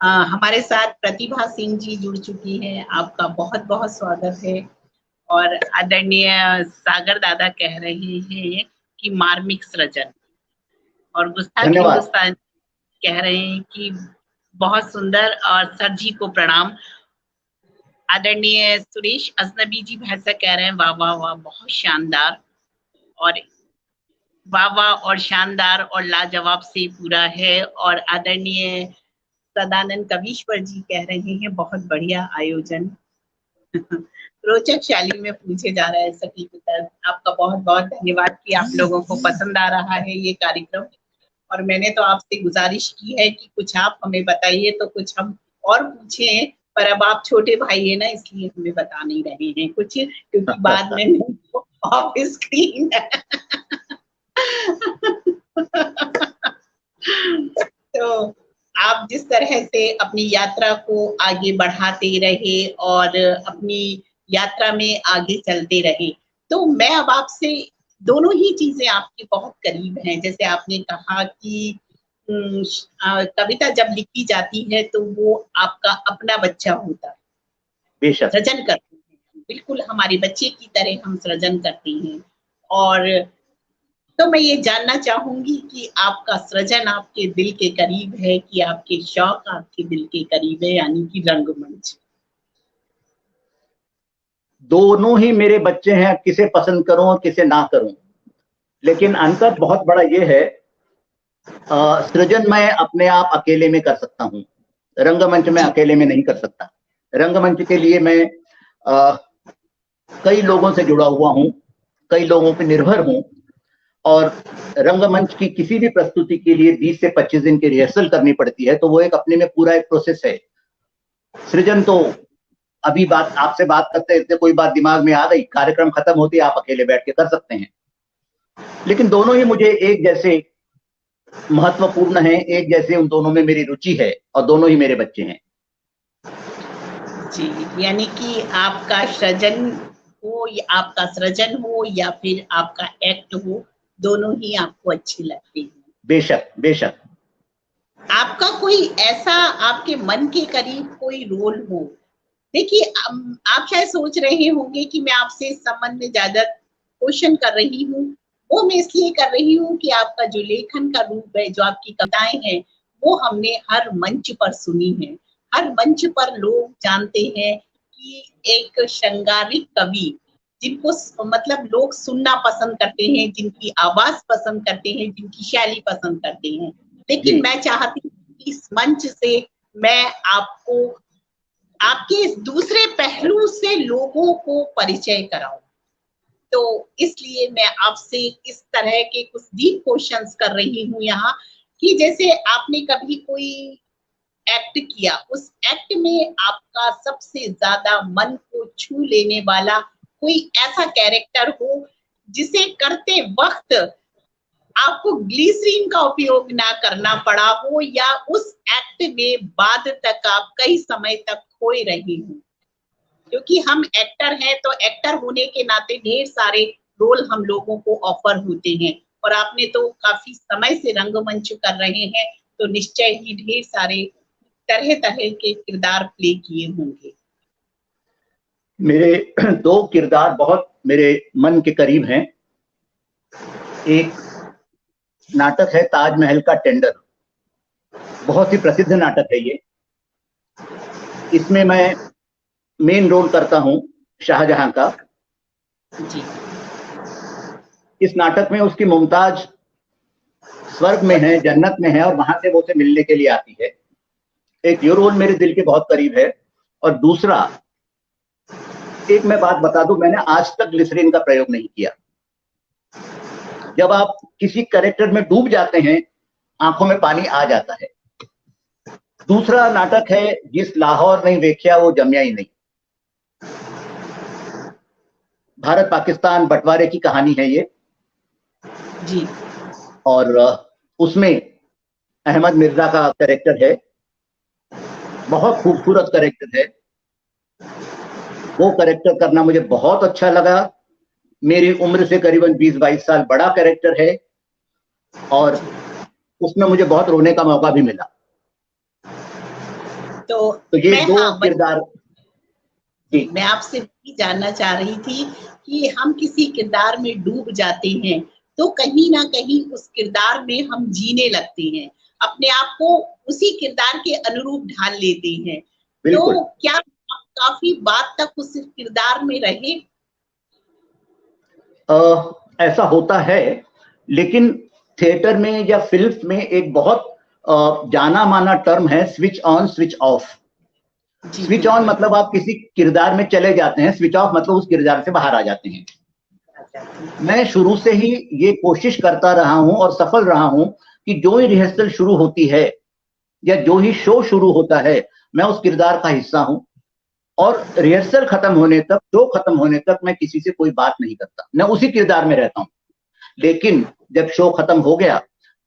हमारे साथ प्रतिभा सिंह जी जुड़ चुकी हैं, आपका बहुत बहुत स्वागत है। और आदरणीय सागर दादा कह रहे हैं कि मार्मिक सृजन, और गुस्ताख हिंदुस्तान कह रहे हैं कि बहुत सुंदर और सर जी को प्रणाम। आदरणीय सुरेश अजनबी जी भैंसा कह रहे हैं वाह वाह वाह, बहुत शानदार, और वाह वाह और शानदार और लाजवाब से पूरा है। और आदरणीय सदानंद कवीश्वर जी कह रहे हैं बहुत बढ़िया आयोजन। रोचक शैली में पूछे जा रहा है सभी उत्तर। आपका बहुत बहुत धन्यवाद कि आप लोगों को पसंद आ रहा है ये कार्यक्रम। और मैंने तो आपसे गुजारिश की है कि कुछ आप हमें बताइए, तो कुछ हम और पूछे, पर अब आप छोटे भाई है ना, इसलिए हमें बता नहीं रहे हैं कुछ, क्योंकि बाद में ऑफ स्क्रीन तो आप जिस तरह से अपनी यात्रा को आगे बढ़ाते रहे और अपनी यात्रा में आगे चलते रहे, तो मैं अब आपसे, दोनों ही चीजें आपकी बहुत करीब हैं। जैसे आपने कहा कि कविता जब लिखी जाती है तो वो आपका अपना बच्चा होता है, बेशक सृजन करते हैं, बिल्कुल हमारे बच्चे की तरह हम सृजन करते हैं। और तो मैं ये जानना चाहूंगी कि आपका सृजन आपके दिल के करीब है कि आपके शौक आपके दिल के करीब है, यानी कि रंगमंच? दोनों ही मेरे बच्चे हैं, किसे पसंद करूं और किसे ना करूं, लेकिन अंतर बहुत बड़ा ये है, सृजन मैं अपने आप अकेले में कर सकता हूं, रंगमंच में अकेले में नहीं कर सकता। रंगमंच के लिए मैं कई लोगों से जुड़ा हुआ हूं, कई लोगों पर निर्भर हूं, और रंगमंच की किसी भी प्रस्तुति के लिए 20 से 25 दिन की रिहर्सल करनी पड़ती है, तो वो एक अपने में पूरा एक प्रोसेस है। सृजन तो अभी बात आपसे बात करते हैं, कोई बात दिमाग में आ गई, कार्यक्रम खत्म होती है, आप अकेले बैठ के कर सकते हैं। लेकिन दोनों ही मुझे एक जैसे महत्वपूर्ण हैं, एक जैसे उन दोनों में मेरी रुचि है, और दोनों ही मेरे बच्चे हैं जी। यानी कि आपका सृजन हो या आपका सृजन हो या फिर आपका एक्ट हो, दोनों ही आपको अच्छे लगते हैं। बेशक बेशक। आपका कोई ऐसा आपके मन के करीब कोई रोल हो? देखिए, आप शायद सोच रहे होंगे कि मैं आपसे इस संबंध में ज्यादा क्वेश्चन कर रही हूँ, वो मैं इसलिए कर रही हूँ कि आपका जो लेखन का रूप है, जो आपकी कविताएं हैं, वो हमने हर मंच पर सुनी है। हर मंच पर लोग जानते हैं कि एक श्रृंगारिक कवि, जिनको मतलब लोग सुनना पसंद करते हैं, जिनकी आवाज पसंद करते हैं, जिनकी शैली पसंद करते हैं। लेकिन मैं चाहती हूँ कि इस मंच से मैं आपको आपके इस दूसरे पहलू से लोगों को परिचय कराऊं। तो इसलिए मैं आपसे इस तरह के कुछ डीप क्वेश्चंस कर रही हूँ यहाँ, कि जैसे आपने कभी कोई एक्ट किया, उस एक्ट में आपका सबसे ज्यादा मन को छू लेने वाला कोई ऐसा कैरेक्टर हो जिसे करते वक्त आपको ग्लिसरीन का उपयोग ना करना पड़ा हो, या उस एक्ट में बाद तक आप कई समय तक खोए रहे हो। क्योंकि हम एक्टर हैं, तो एक्टर होने के नाते ढेर सारे रोल हम लोगों को ऑफर होते हैं, और आपने तो काफी समय से रंगमंच कर रहे हैं, तो निश्चय ही ढेर सारे तरह तरह के किरदार प्ले किए होंगे। मेरे दो किरदार बहुत मेरे मन के करीब हैं। एक नाटक है ताजमहल का टेंडर, बहुत ही प्रसिद्ध नाटक है ये। इसमें मैं मेन रोल करता हूं शाहजहां का। जी। इस नाटक में उसकी मुमताज स्वर्ग में है, जन्नत में है, और वहां से वो उसे मिलने के लिए आती है। एक ये रोल मेरे दिल के बहुत करीब है। और दूसरा, एक मैं बात बता दूं, मैंने आज तक ग्लिसरीन का प्रयोग नहीं किया। जब आप किसी कैरेक्टर में डूब जाते हैं, आंखों में पानी आ जाता है। दूसरा नाटक है जिस लाहौर नहीं वेख्या वो जमिया ही नहीं। भारत पाकिस्तान बंटवारे की कहानी है ये जी। और उसमें अहमद मिर्जा का कैरेक्टर है, बहुत खूबसूरत कैरेक्टर है। वो कैरेक्टर करना मुझे बहुत अच्छा लगा। मेरी उम्र से करीबन 20-22 साल बड़ा कैरेक्टर है और उसमें मुझे बहुत रोने का मौका भी मिला। तो ये दो किरदार। मैं आपसे भी जानना चाह रही थी कि हम किसी किरदार में डूब जाते हैं तो कहीं ना कहीं उस किरदार में हम जीने लगते हैं, अपने आप को उसी किरदार के अनुरूप ढाल लेते हैं। तो क्या आप काफी बात तक उस किरदार में रहे? ऐसा होता है, लेकिन थिएटर में या फिल्म में एक बहुत जाना माना टर्म है switch on switch off. Switch on मतलब आप किसी किरदार में चले जाते हैं, स्विच ऑफ मतलब उस किरदार से बाहर आ जाते हैं। मैं शुरू से ही ये कोशिश करता रहा हूं और सफल रहा हूं कि जो ही रिहर्सल शुरू होती है या जो ही शो शुरू होता है, मैं उस किरदार का हिस्सा हूं और रिहर्सल खत्म होने तक, शो खत्म होने तक मैं किसी से कोई बात नहीं करता, मैं उसी किरदार में रहता हूं। लेकिन जब शो खत्म हो गया,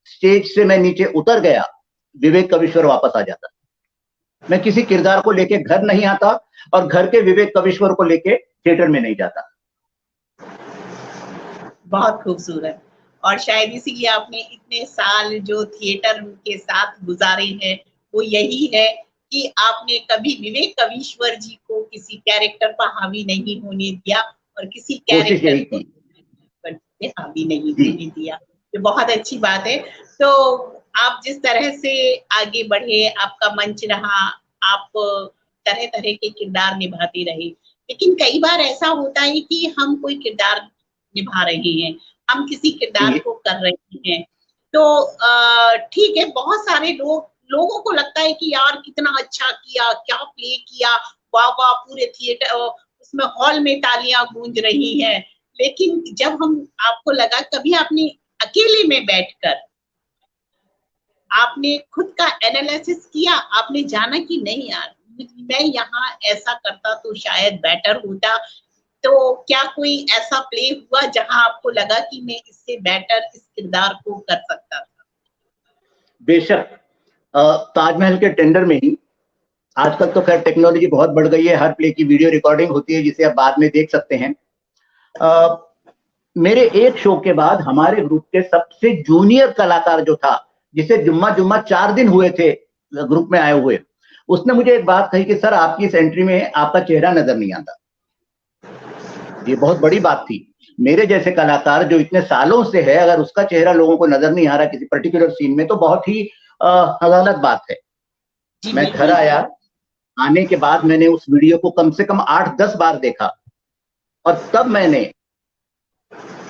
स्टेज से मैं नीचे उतर गया, विवेक कविश्वर वापस आ जाता। मैं किसी किरदार को लेके घर नहीं आता और घर के विवेक कविश्वर को लेके थिएटर में नहीं जाता। बहुत खूबसूरत। और शायद इसीलिए आपने इतने साल जो थिएटर के साथ गुजारे हैं वो यही है कि आपने कभी विवेक कविश्वर जी को किसी कैरेक्टर पर हावी नहीं होने दिया और किसी कैरेक्टर को हावी नहीं होने दिया। ये बहुत अच्छी बात है। तो आप जिस तरह से आगे बढ़े, आपका मंच रहा, आप तरह तरह के किरदार निभाते रहे, लेकिन कई बार ऐसा होता है कि हम कोई किरदार निभा रहे हैं, हम किसी किरदार को कर रहे हैं, तो ठीक है, बहुत सारे लोगों को लगता है कि यार कितना अच्छा किया, क्या प्ले किया, वाह वाह, पूरे थिएटर उसमें हॉल में तालियां गूंज रही हैं। लेकिन जब आपको लगा, कभी आपने अकेले में बैठकर आपने खुद का एनालिसिस किया, आपने जाना कि नहीं यार, मैं यहाँ ऐसा करता तो शायद बेटर होता, तो क्या कोई ऐसा प्ले हुआ जहां आपको लगा कि मैं इससे बेटर इस किरदार को कर सकता था? बेशक, ताजमहल के टेंडर में ही, आजकल तो खैर टेक्नोलॉजी बहुत बढ़ गई है, हर प्ले की वीडियो रिकॉर्डिंग होती है जिसे आप बाद में देख सकते हैं। मेरे एक शो के बाद हमारे ग्रुप के सबसे जूनियर कलाकार जो था, जिसे जुम्मा 4 दिन हुए थे ग्रुप में आए हुए, उसने मुझे एक बात कही कि सर आपकी इस एंट्री में आपका चेहरा नजर नहीं आता। ये बहुत बड़ी बात थी। मेरे जैसे कलाकार जो इतने सालों से है, अगर उसका चेहरा लोगों को नजर नहीं आ रहा किसी पर्टिकुलर सीन में, तो बहुत ही गलत बात है। मैं घर आया, आने के बाद मैंने उस वीडियो को कम से कम 8-10 बार देखा और तब मैंने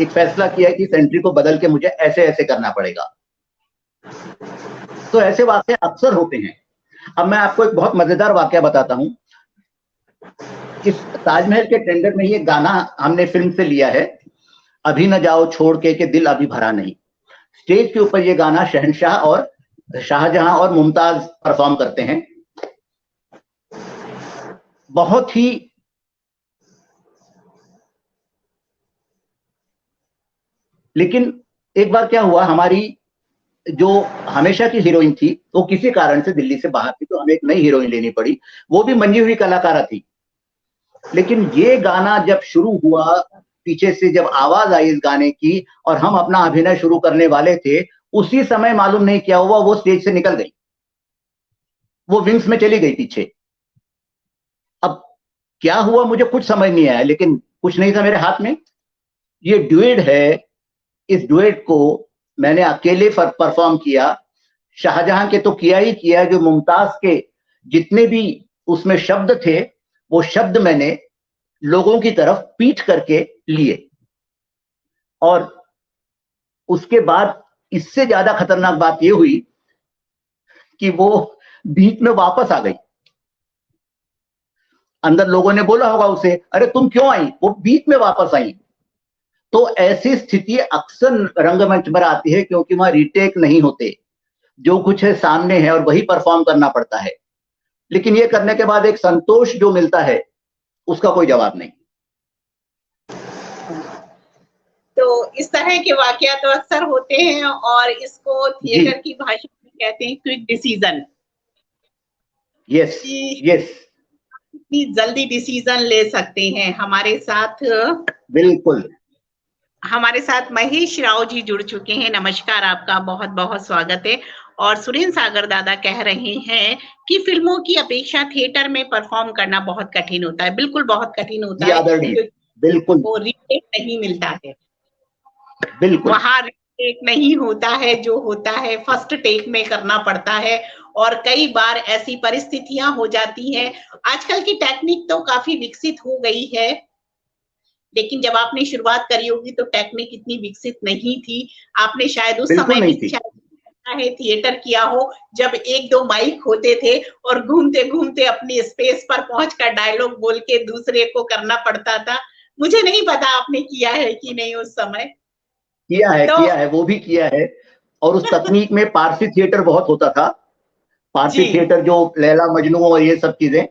एक फैसला किया कि इस एंट्री को बदल के मुझे ऐसे ऐसे करना पड़ेगा। तो ऐसे वाकये अक्सर होते हैं। अब मैं आपको एक बहुत मजेदार वाकया बताता हूं। इस ताजमहल के टेंडर में ये गाना हमने फिल्म से लिया है, अभी न जाओ छोड़ के दिल अभी भरा नहीं। स्टेज के ऊपर ये गाना शहंशाह और शाहजहां और मुमताज परफॉर्म करते हैं। बहुत ही लेकिन एक बार क्या हुआ, हमारी जो हमेशा की हीरोइन थी वो किसी कारण से दिल्ली से बाहर थी, तो हमें एक नई हीरोइन लेनी पड़ी, वो भी मंजी हुई कलाकारा थी। लेकिन ये गाना जब शुरू हुआ, पीछे से जब आवाज आई इस गाने की और हम अपना अभिनय शुरू करने वाले थे, उसी समय मालूम नहीं क्या हुआ, वो स्टेज से निकल गई, वो विंग्स में चली गई पीछे। अब क्या हुआ मुझे कुछ समझ नहीं आया, लेकिन कुछ नहीं था मेरे हाथ में। ये ड्यूएट है, इस ड्यूएट को मैंने अकेले परफॉर्म किया। शाहजहां के तो किया ही किया, जो मुमताज के जितने भी उसमें शब्द थे वो शब्द मैंने लोगों की तरफ पीठ करके लिए। और उसके बाद इससे ज्यादा खतरनाक बात ये हुई कि वो बीच में वापस आ गई। अंदर लोगों ने बोला होगा उसे, अरे तुम क्यों आई, वो बीच में वापस आई। तो ऐसी स्थिति अक्सर रंगमंच पर आती है, क्योंकि वहां रीटेक नहीं होते, जो कुछ है सामने है और वही परफॉर्म करना पड़ता है। लेकिन ये करने के बाद एक संतोष जो मिलता है उसका कोई जवाब नहीं। तो इस तरह के वाकयात तो अक्सर होते हैं और इसको थिएटर की भाषा में कहते हैं क्विक डिसीजन। यस यस, इतनी जल्दी डिसीजन ले सकते हैं। हमारे साथ बिल्कुल हमारे साथ महेश राव जी जुड़ चुके हैं। नमस्कार, आपका बहुत बहुत स्वागत है। और सुरेंद्र सागर दादा कह रहे हैं कि फिल्मों की अपेक्षा थिएटर में परफॉर्म करना बहुत कठिन होता है। बिल्कुल बहुत कठिन होता है, बिल्कुल वो रीटेक नहीं मिलता है, बिल्कुल वहां रीटेक नहीं होता है, जो होता है फर्स्ट टेक में करना पड़ता है। और कई बार ऐसी परिस्थितियां हो जाती हैं। आजकल की टेक्निक तो काफी विकसित हो गई है, लेकिन जब आपने शुरुआत करी होगी तो टेक्निक इतनी विकसित नहीं थी। आपने शायद उस समय भी है थिएटर किया हो जब एक दो माइक होते थे और घूमते घूमते अपनी स्पेस पर पहुंचकर डायलॉग बोल के दूसरे को करना पड़ता था। मुझे नहीं पता आपने किया है कि नहीं उस समय। किया है, वो भी किया है। और उस तकनीक में पारसी थिएटर बहुत होता था, पारसी थिएटर जो लैला मजनू और ये सब चीजें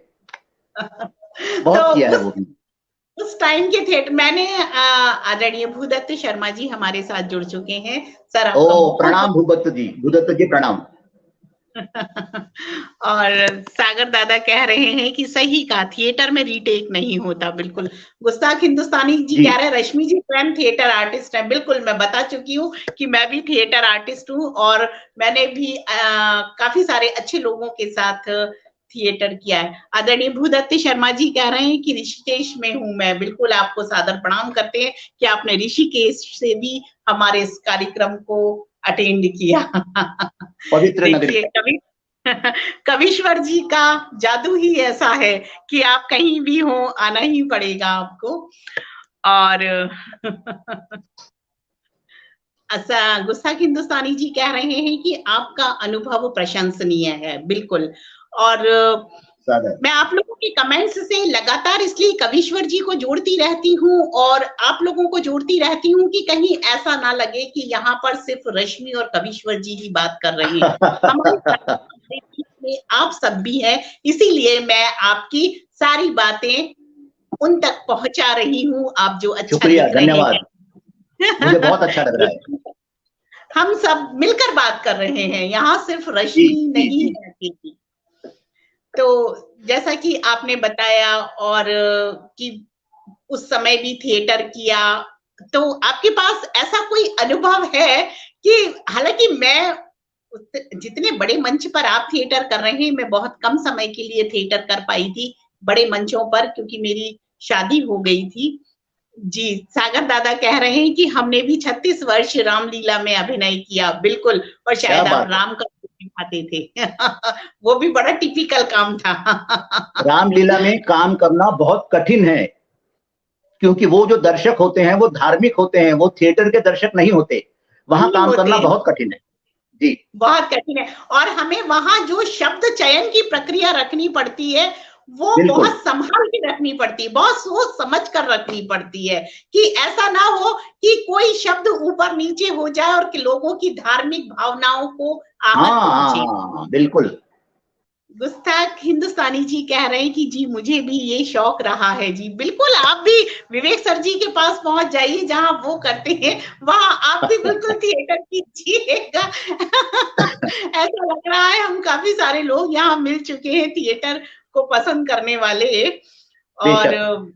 बहुत तो किया है वो भी। उस टाइम के थिएटर मैंने आदरणीय भूदत्त शर्मा जी हमारे साथ जुड़ चुके हैं। सर प्रणाम भूदत्त जी प्रणाम। और सागर दादा कह रहे हैं कि सही कहा, थिएटर में रीटेक नहीं होता। बिल्कुल। गुस्ताख हिंदुस्तानी जी कह रहे हैं रश्मि जी स्वयं थिएटर आर्टिस्ट है। बिल्कुल, मैं बता चुकी हूँ कि मैं भी थिएटर आर्टिस्ट हूँ और मैंने भी काफी सारे अच्छे लोगों के साथ थिएटर किया है। आदरणीय भूदत्त शर्मा जी कह रहे हैं कि ऋषिकेश में हूं मैं। बिल्कुल, आपको सादर प्रणाम करते हैं कि आपने ऋषिकेश से भी हमारे इस कार्यक्रम को अटेंड किया। पवित्र नगरी। कविश्वर जी का जादू ही ऐसा है कि आप कहीं भी हो आना ही पड़ेगा आपको। और गुस्ताख हिंदुस्तानी जी कह रहे हैं कि आपका अनुभव प्रशंसनीय है। बिल्कुल। और मैं आप लोगों के कमेंट्स से लगातार इसलिए कविश्वर जी को जोड़ती रहती हूँ और आप लोगों को जोड़ती रहती हूँ कि कहीं ऐसा ना लगे कि यहाँ पर सिर्फ रश्मि और कविश्वर जी ही बात कर रहे हैं। हमारे आप सब भी हैं, इसीलिए मैं आपकी सारी बातें उन तक पहुंचा रही हूँ। आप जो अच्छा शुक्रिया, धन्यवाद, मुझे बहुत अच्छा लग रहा है। हम सब मिलकर बात कर रहे हैं, यहाँ सिर्फ रश्मि नहीं है। तो जैसा कि आपने बताया और कि उस समय भी थिएटर किया, तो आपके पास ऐसा कोई अनुभव है कि हालांकि मैं जितने बड़े मंच पर आप थिएटर कर रहे हैं, मैं बहुत कम समय के लिए थिएटर कर पाई थी बड़े मंचों पर, क्योंकि मेरी शादी हो गई थी। जी, सागर दादा कह रहे हैं कि हमने भी 36 वर्ष रामलीला में अभिनय किया। बिल्कुल, और शायद आप राम का दिखाते थे। वो भी बड़ा टिपिकल काम था। रामलीला में काम करना बहुत कठिन है, क्योंकि वो जो दर्शक होते हैं वो धार्मिक होते हैं, वो थिएटर के दर्शक नहीं होते। वहां काम करना बहुत कठिन है। जी, बहुत कठिन है। और हमें वहां जो शब्द चयन की प्रक्रिया रखनी पड़ती है वो बिल्कुल। बहुत संभाल के रखनी पड़ती है, बहुत सोच समझ कर रखनी पड़ती है कि ऐसा ना हो कि कोई शब्द ऊपर नीचे हो जाए और कि लोगों की धार्मिक भावनाओं को आहत पहुंचे। बिल्कुल। गुस्ताख हिंदुस्तानी जी कह रहे हैं कि जी मुझे भी ये शौक रहा है जी। बिल्कुल, आप भी विवेक सर जी के पास पहुंच जाइए, जहां वो करते हैं वहां आप भी बिल्कुल थिएटर कीजिएगा। ऐसा लग रहा है हम काफी सारे लोग यहाँ मिल चुके हैं थिएटर को पसंद करने वाले, और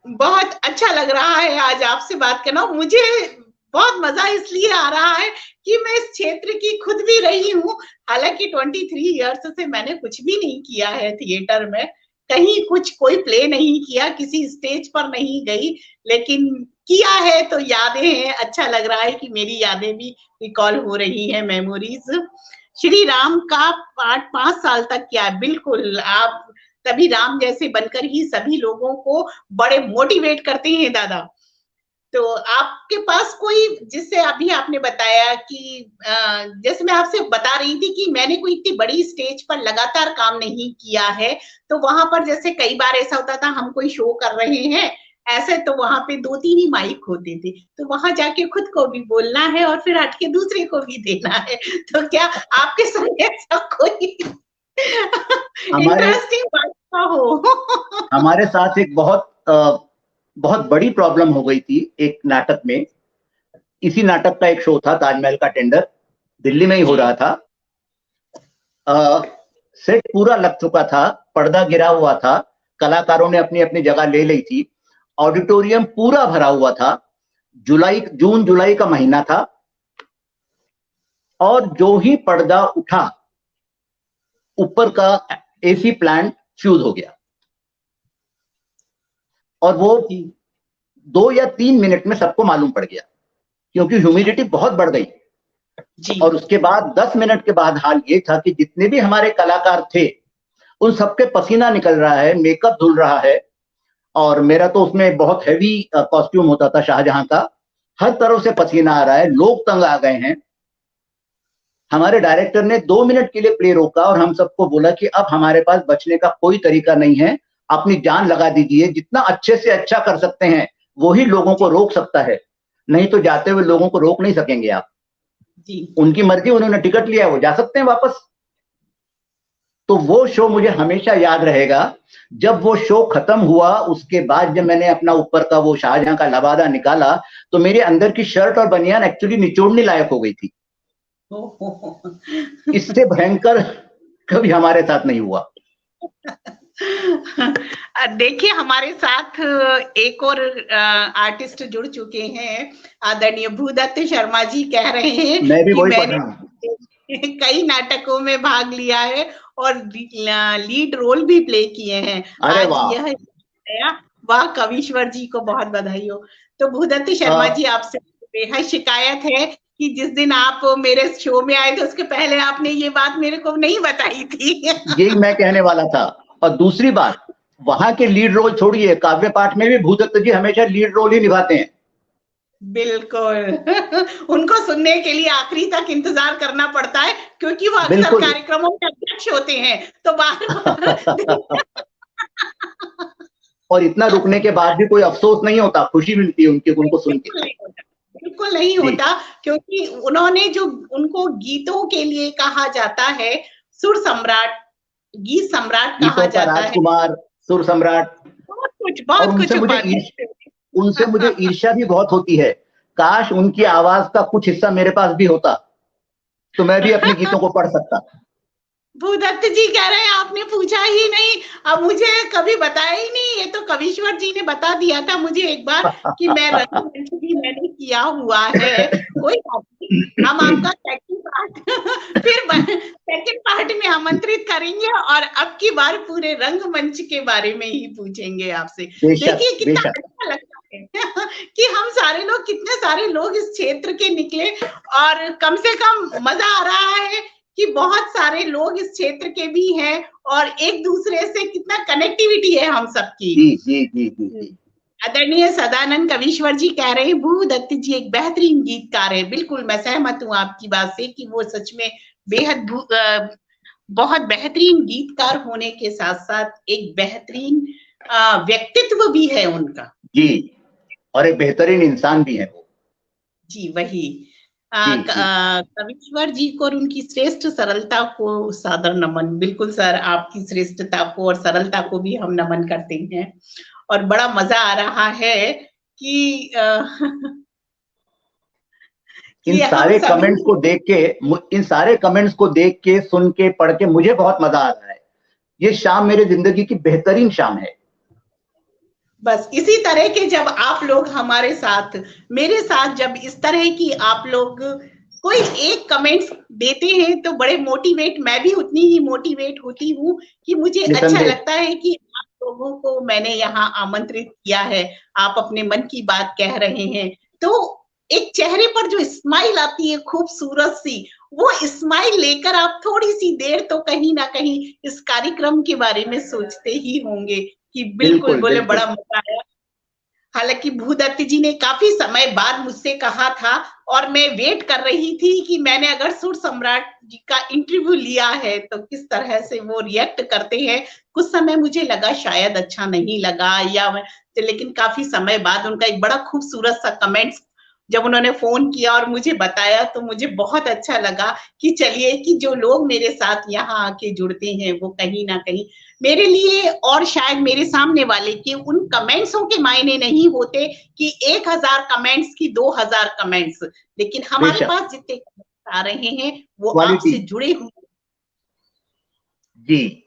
बहुत अच्छा लग रहा है आज आपसे बात करना। मुझे बहुत मजा इसलिए आ रहा है कि मैं इस क्षेत्र की खुद भी रही हूँ। हालांकि 23 इयर्स से मैंने कुछ भी नहीं किया है थिएटर में, कहीं कुछ कोई प्ले नहीं किया, किसी स्टेज पर नहीं गई, लेकिन किया है तो यादें हैं। अच्छा लग रहा है कि मेरी यादें भी रिकॉल हो रही हैं, मेमोरीज। श्री राम का पाठ 5 साल तक किया है। बिल्कुल, आप तभी राम जैसे बनकर ही सभी लोगों को बड़े मोटिवेट करते हैं दादा। तो आपके पास कोई, जिससे अभी आपने बताया कि जैसे मैं आपसे बता रही थी कि मैंने कोई इतनी बड़ी स्टेज पर लगातार काम नहीं किया है, तो वहां पर जैसे कई बार ऐसा होता था हम कोई शो कर रहे हैं ऐसे, तो वहां पे 2-3 ही माइक होते थे, तो वहां जाके खुद को भी बोलना है और फिर हट के दूसरे को भी देना है। तो क्या आपके संग ऐसा कोई इंटरेस्टिंग बात हो? हमारे साथ एक बहुत बड़ी प्रॉब्लम हो गई थी एक नाटक में। इसी नाटक का एक शो था, ताजमहल का टेंडर, दिल्ली में ही हो रहा था। सेट पूरा लग चुका था, पर्दा गिरा हुआ था, कलाकारों ने अपनी अपनी जगह ले ली थी, ऑडिटोरियम पूरा भरा हुआ था, जून जुलाई का महीना था, और जो ही पर्दा उठा ऊपर का एसी प्लांट फ्यूज हो गया, और वो 2 या 3 मिनट में सबको मालूम पड़ गया, क्योंकि ह्यूमिडिटी बहुत बढ़ गई। और उसके बाद 10 मिनट के बाद हाल ये था कि जितने भी हमारे कलाकार थे उन सबके पसीना निकल रहा है, मेकअप धुल रहा है, और मेरा तो उसमें बहुत हैवी कॉस्ट्यूम होता था शाहजहां का, हर तरफ से पसीना आ रहा है, लोग तंग आ गए हैं। हमारे डायरेक्टर ने 2 मिनट के लिए प्ले रोका और हम सबको बोला कि अब हमारे पास बचने का कोई तरीका नहीं है, अपनी जान लगा दीजिए, जितना अच्छे से अच्छा कर सकते हैं वही लोगों को रोक सकता है, नहीं तो जाते हुए लोगों को रोक नहीं सकेंगे आप। उनकी मर्जी, उन्होंने टिकट लिया है, वो जा सकते हैं वापस। तो वो शो मुझे हमेशा याद रहेगा। जब वो शो खत्म हुआ उसके बाद जब मैंने अपना ऊपर का वो शाहजहां का लबादा निकाला, तो मेरे अंदर की शर्ट और बनियान एक्चुअली निचोड़ने लायक हो गई थी। इससे भयंकर कभी हमारे साथ नहीं हुआ। देखिए, हमारे साथ एक और आर्टिस्ट जुड़ चुके हैं, आदरणीय भूदत्त शर्मा जी कह रहे हैं मैं भी कि वही मैंने कई नाटकों में भाग लिया है और लीड रोल भी प्ले किए हैं। अरे आज वाह, यह वाह, कविश्वर जी को बहुत बधाई हो। तो भूदत्त शर्मा जी, आपसे बेहद शिकायत है कि जिस दिन आप मेरे शो में आए थे उसके पहले आपने ये बात मेरे को नहीं बताई थी। यही मैं कहने वाला था। और दूसरी बात, वहां के लीड रोल छोड़िए, काव्य पाठ में भी भूदत्त जी हमेशा लीड रोल ही निभाते हैं। बिल्कुल। उनको सुनने के लिए आखिरी तक इंतजार करना पड़ता है, क्योंकि वो अक्सर कार्यक्रमों में अध्यक्ष होते हैं, तो बार और इतना रुकने के बाद भी कोई अफसोस नहीं होता, खुशी मिलती है उनको सुन के। बिल्कुल नहीं होता, क्योंकि उन्होंने जो उनको गीतों के लिए कहा जाता है, सुर सम्राट, गीत सम्राट कहा जाता है, राजकुमार, सुर सम्राट, बहुत कुछ उनसे मुझे ईर्ष्या भी बहुत होती है। काश उनकी आवाज का कुछ हिस्सा मेरे पास भी होता, तो मैं भी अपने गीतों को पढ़ सकता। भूदत्त जी कह रहे हैं आपने पूछा ही नहीं, अब मुझे कभी बताया ही नहीं। ये तो कविश्वर जी ने बता दिया था मुझे एक बार कि मैं रंगमंच भी मैंने किया हुआ है। कोई बात नहीं, हम आपका सेकंड पार्ट में आमंत्रित करेंगे और अब की बार पूरे रंगमंच के बारे में ही पूछेंगे आपसे। देखिए कितना अच्छा लगता है कि हम सारे लोग, कितने सारे लोग इस क्षेत्र के निकले, और कम से कम मजा आ रहा है कि बहुत सारे लोग इस क्षेत्र के भी हैं और एक दूसरे से कितना कनेक्टिविटी है हम सबकी। आदरणीय सदानंद कविश्वर जी कह रहे हैं भूदत्त जी एक बेहतरीन गीतकार है। बिल्कुल, मैं सहमत हूँ आपकी बात से कि वो सच में बेहद बहुत बेहतरीन गीतकार होने के साथ साथ एक बेहतरीन व्यक्तित्व भी है उनका। जी, और एक बेहतरीन इंसान भी है वो। जी वही। जी, जी। कविश्वर जी को और उनकी श्रेष्ठ सरलता को सादर नमन। बिल्कुल सर, आपकी श्रेष्ठता को और सरलता को भी हम नमन करते हैं। और बड़ा मजा आ रहा है कि इन हम सारे सभी कमेंट्स को देख के, इन सारे कमेंट्स को देख के, सुन के, पढ़ के मुझे बहुत मजा आ रहा है। ये शाम मेरे जिंदगी की बेहतरीन शाम है। बस इसी तरह के जब आप लोग हमारे साथ, मेरे साथ जब इस तरह की आप लोग कोई एक कमेंट्स देते हैं तो बड़े मोटिवेट, मैं भी उतनी ही मोटिवेट होती हूँ कि मुझे अच्छा लगता है कि आप लोगों को मैंने यहाँ आमंत्रित किया है, आप अपने मन की बात कह रहे हैं, तो एक चेहरे पर जो स्माइल आती है खूबसूरत सी, वो स्माइल लेकर आप थोड़ी सी देर तो कहीं ना कहीं इस कार्यक्रम के बारे में सोचते ही होंगे कि बिल्कुल बोले बड़ा मजा आया। हालांकि भूदत्त जी ने काफी समय बाद मुझसे कहा था और मैं वेट कर रही थी कि मैंने अगर सुर सम्राट जी का इंटरव्यू लिया है तो किस तरह से वो रिएक्ट करते हैं। कुछ समय मुझे लगा शायद अच्छा नहीं लगा या, लेकिन काफी समय बाद उनका एक बड़ा खूबसूरत सा कमेंट्स जब उन्होंने फोन किया और मुझे बताया तो मुझे बहुत अच्छा लगा कि चलिए कि जो लोग मेरे साथ यहाँ आके जुड़ते हैं वो कहीं ना कहीं मेरे लिए, और शायद मेरे सामने वाले के उन कमेंट्सों के मायने नहीं होते कि 1000 कमेंट्स की 2000 कमेंट्स, लेकिन हमारे पास जितने आ रहे हैं वो आपसे जुड़े हुए जी,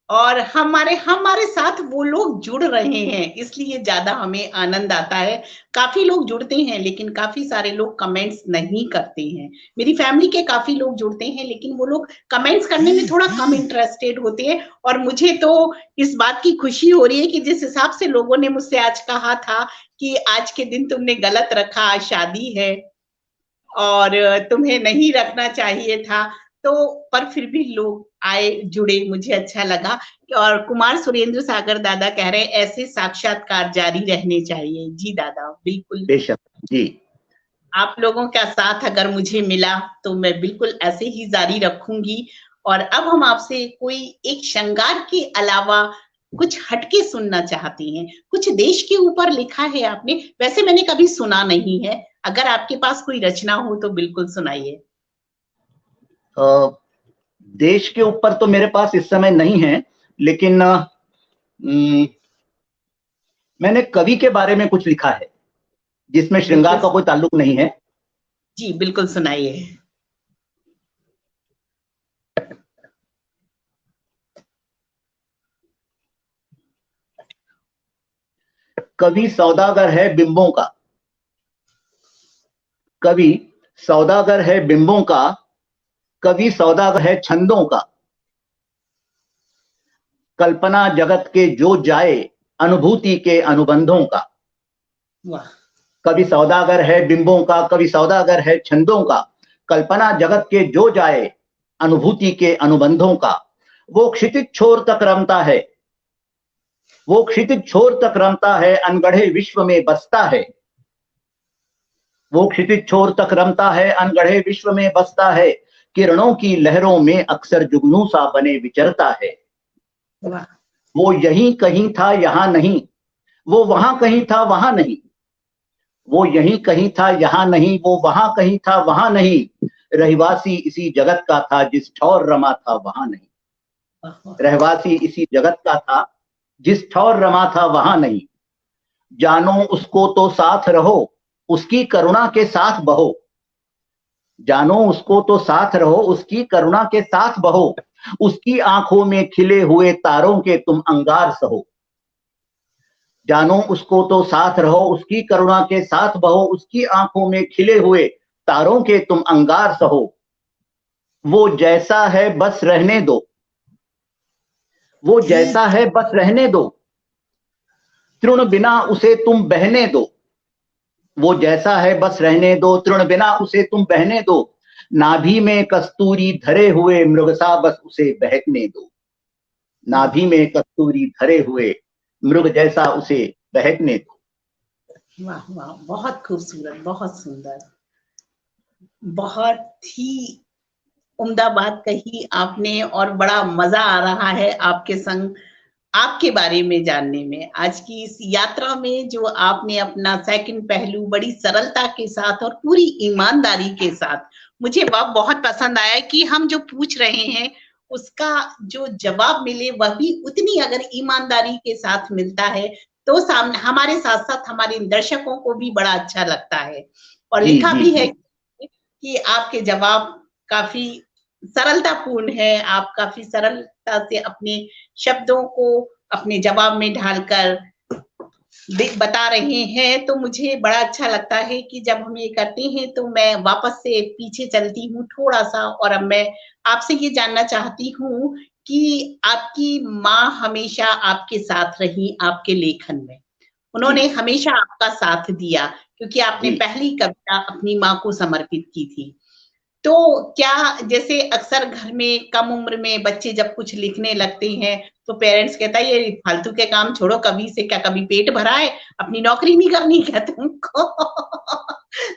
और हमारे साथ वो लोग जुड़ रहे हैं, इसलिए ज्यादा हमें आनंद आता है। काफी लोग जुड़ते हैं लेकिन काफी सारे लोग कमेंट्स नहीं करते हैं। मेरी फैमिली के काफी लोग जुड़ते हैं लेकिन वो लोग कमेंट्स करने में थोड़ा कम इंटरेस्टेड होते हैं। और मुझे तो इस बात की खुशी हो रही है कि जिस हिसाब से लोगों ने मुझसे आज कहा था कि आज के दिन तुमने गलत रखा, आज शादी है और तुम्हें नहीं रखना चाहिए था, तो पर फिर भी लोग आए, जुड़े, मुझे अच्छा लगा। और कुमार सुरेंद्र सागर दादा कह रहे हैं ऐसे साक्षात्कार जारी रहने चाहिए। जी दादा, बिल्कुल बेशक जी। आप लोगों का साथ अगर मुझे मिला तो मैं बिल्कुल ऐसे ही जारी रखूंगी। और अब हम आपसे कोई एक श्रृंगार के अलावा कुछ हटके सुनना चाहती हैं। कुछ देश के ऊपर लिखा है आपने, वैसे मैंने कभी सुना नहीं है, अगर आपके पास कोई रचना हो तो बिल्कुल सुनाइए। देश के ऊपर तो मेरे पास इस समय नहीं है, लेकिन मैंने कवि के बारे में कुछ लिखा है जिसमें श्रृंगार का कोई ताल्लुक नहीं है। जी बिल्कुल सुनाइए। कवि सौदागर है बिंबों का, कवि सौदागर है बिंबों का, कवि सौदागर है छंदों का, कल्पना जगत के जो जाए अनुभूति के अनुबंधों का। वाह। कवि सौदागर है बिंबों का, कवि सौदागर है छंदों का, कल्पना जगत के जो जाए अनुभूति के अनुबंधों का। वो क्षितिज छोर तक रमता है, वो क्षितिज छोर तक रमता है, अनगढ़े विश्व में बसता है। वो क्षितिज छोर तक रमता है, अनगढ़े विश्व में बसता है, किरणों की लहरों में अक्सर जुगनू सा बने विचरता है। वो यहीं कहीं था यहां नहीं, वो वहां कहीं था वहां नहीं, वो यहीं कहीं था यहां नहीं, वो वहां कहीं था वहां नहीं, रहवासी इसी जगत का था जिस ठौर रमा था वहां नहीं। रहवासी इसी जगत का था जिस ठौर रमा था वहां नहीं। जानो उसको तो साथ रहो, उसकी करुणा के साथ बहो। जानो उसको तो साथ रहो, उसकी करुणा के साथ बहो। उसकी आंखों में खिले हुए तारों के तुम अंगार सहो। जानो उसको तो साथ रहो, उसकी करुणा के साथ बहो। उसकी आंखों में खिले हुए तारों के तुम अंगार सहो। वो जैसा है बस रहने दो, वो जैसा है बस रहने दो, तृण बिना उसे तुम बहने दो। वो जैसा है बस रहने दो, तृण बिना उसे तुम बहने दो। नाभि में कस्तूरी धरे हुए मृगसा बस उसे बहकने दो। नाभि में कस्तूरी धरे हुए मृग जैसा उसे बहकने दो। वाह वाह, बहुत खूबसूरत, बहुत सुंदर, बहुत ही उम्दा बात कही आपने और बड़ा मजा आ रहा है आपके संग आपके बारे में जानने में। आज की इस यात्रा में जो आपने अपना सेकंड पहलू बड़ी सरलता के साथ और पूरी ईमानदारी के साथ, मुझे वह बहुत पसंद आया कि हम जो पूछ रहे हैं उसका जो जवाब मिले वह भी उतनी अगर ईमानदारी के साथ मिलता है तो सामने हमारे साथ साथ हमारे दर्शकों को भी बड़ा अच्छा लगता है। और जी लिखा जी भी है जी कि आपके जवाब काफी सरलतापूर्ण है, आप काफी सरलता से अपने शब्दों को अपने जवाब में ढालकर बता रहे हैं, तो मुझे बड़ा अच्छा लगता है कि जब हम ये करते हैं तो मैं वापस से पीछे चलती हूँ थोड़ा-सा और अब मैं आपसे ये जानना चाहती हूँ कि आपकी माँ हमेशा आपके साथ रहीं आपके लेखन में। जी उन्होंने हमेशा आपका साथ दिया क्योंकि आपने जी पहली कविता अपनी माँ को समर्पित की थी। तो क्या जैसे अक्सर घर में कम उम्र में बच्चे जब कुछ लिखने लगते हैं तो पेरेंट्स कहता है ये फालतू के काम छोड़ो, कभी से क्या कभी पेट भरा है, अपनी नौकरी नहीं करनी क्या तुमको?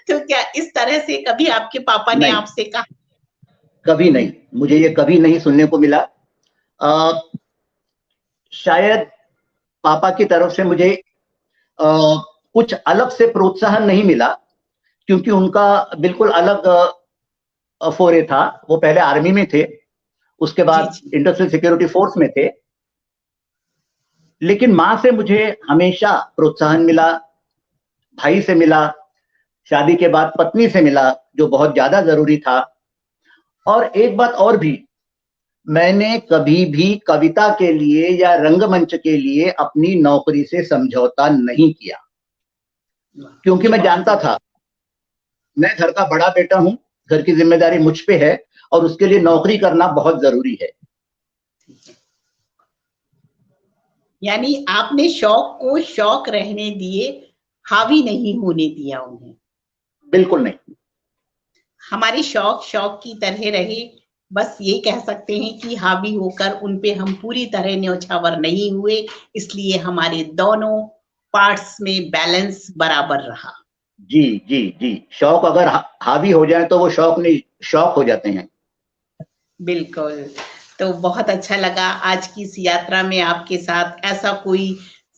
तो क्या इस तरह से कभी आपके पापा ने नहीं, आपसे कहा? कभी नहीं, मुझे ये कभी नहीं सुनने को मिला। अ, शायद पापा की तरफ से मुझे अ, कुछ अलग से प्रोत्साहन नहीं मिला, क्योंकि उनका बिल्कुल अलग फोरे था। वो पहले आर्मी में थे, उसके जी, बाद जी। इंडस्ट्रियल सिक्योरिटी फोर्स में थे। लेकिन माँ से मुझे हमेशा प्रोत्साहन मिला, भाई से मिला, शादी के बाद पत्नी से मिला, जो बहुत ज्यादा जरूरी था। और एक बात और भी, मैंने कभी भी कविता के लिए या रंगमंच के लिए अपनी नौकरी से समझौता नहीं किया, क्योंकि ये मैं बहुत जानता था मैं घर का बड़ा बेटा हूं, घर की जिम्मेदारी मुझ पे है और उसके लिए नौकरी करना बहुत जरूरी है। यानी आपने शौक को शौक रहने दिए, हावी नहीं होने दिया उन्हें। बिल्कुल नहीं। हमारे शौक शौक की तरह रहे, बस ये कह सकते हैं कि हावी होकर उन पे हम पूरी तरह न्यौछावर नहीं हुए, इसलिए हमारे दोनों पार्ट्स में बैलेंस बराबर रहा। जी जी जी, शौक अगर हावी हो जाए तो वो शौक नहीं, शौक हो जाते हैं। बिल्कुल, तो बहुत अच्छा लगा आज की इस यात्रा में आपके साथ। ऐसा कोई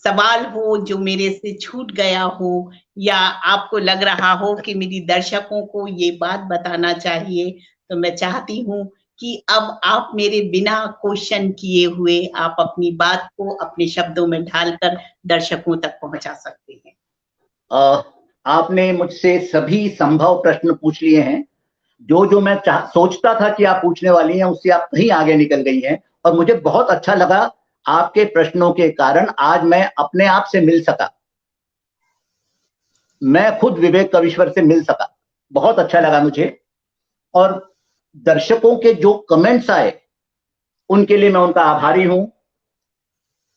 सवाल हो जो मेरे से छूट गया हो या आपको लग रहा हो कि मेरी दर्शकों को ये बात बताना चाहिए, तो मैं चाहती हूँ कि अब आप मेरे बिना क्वेश्चन किए हुए आप अपनी बात को अपने शब्दों में ढालकर दर्शकों तक पहुँचा सकते हैं। आपने मुझसे सभी संभव प्रश्न पूछ लिए हैं। जो जो मैं सोचता था कि आप पूछने वाली हैं, उससे आप कहीं आगे निकल गई हैं और मुझे बहुत अच्छा लगा। आपके प्रश्नों के कारण आज मैं अपने आप से मिल सका, मैं खुद विवेक कविश्वर से मिल सका, बहुत अच्छा लगा मुझे। और दर्शकों के जो कमेंट्स आए उनके लिए मैं उनका आभारी हूं।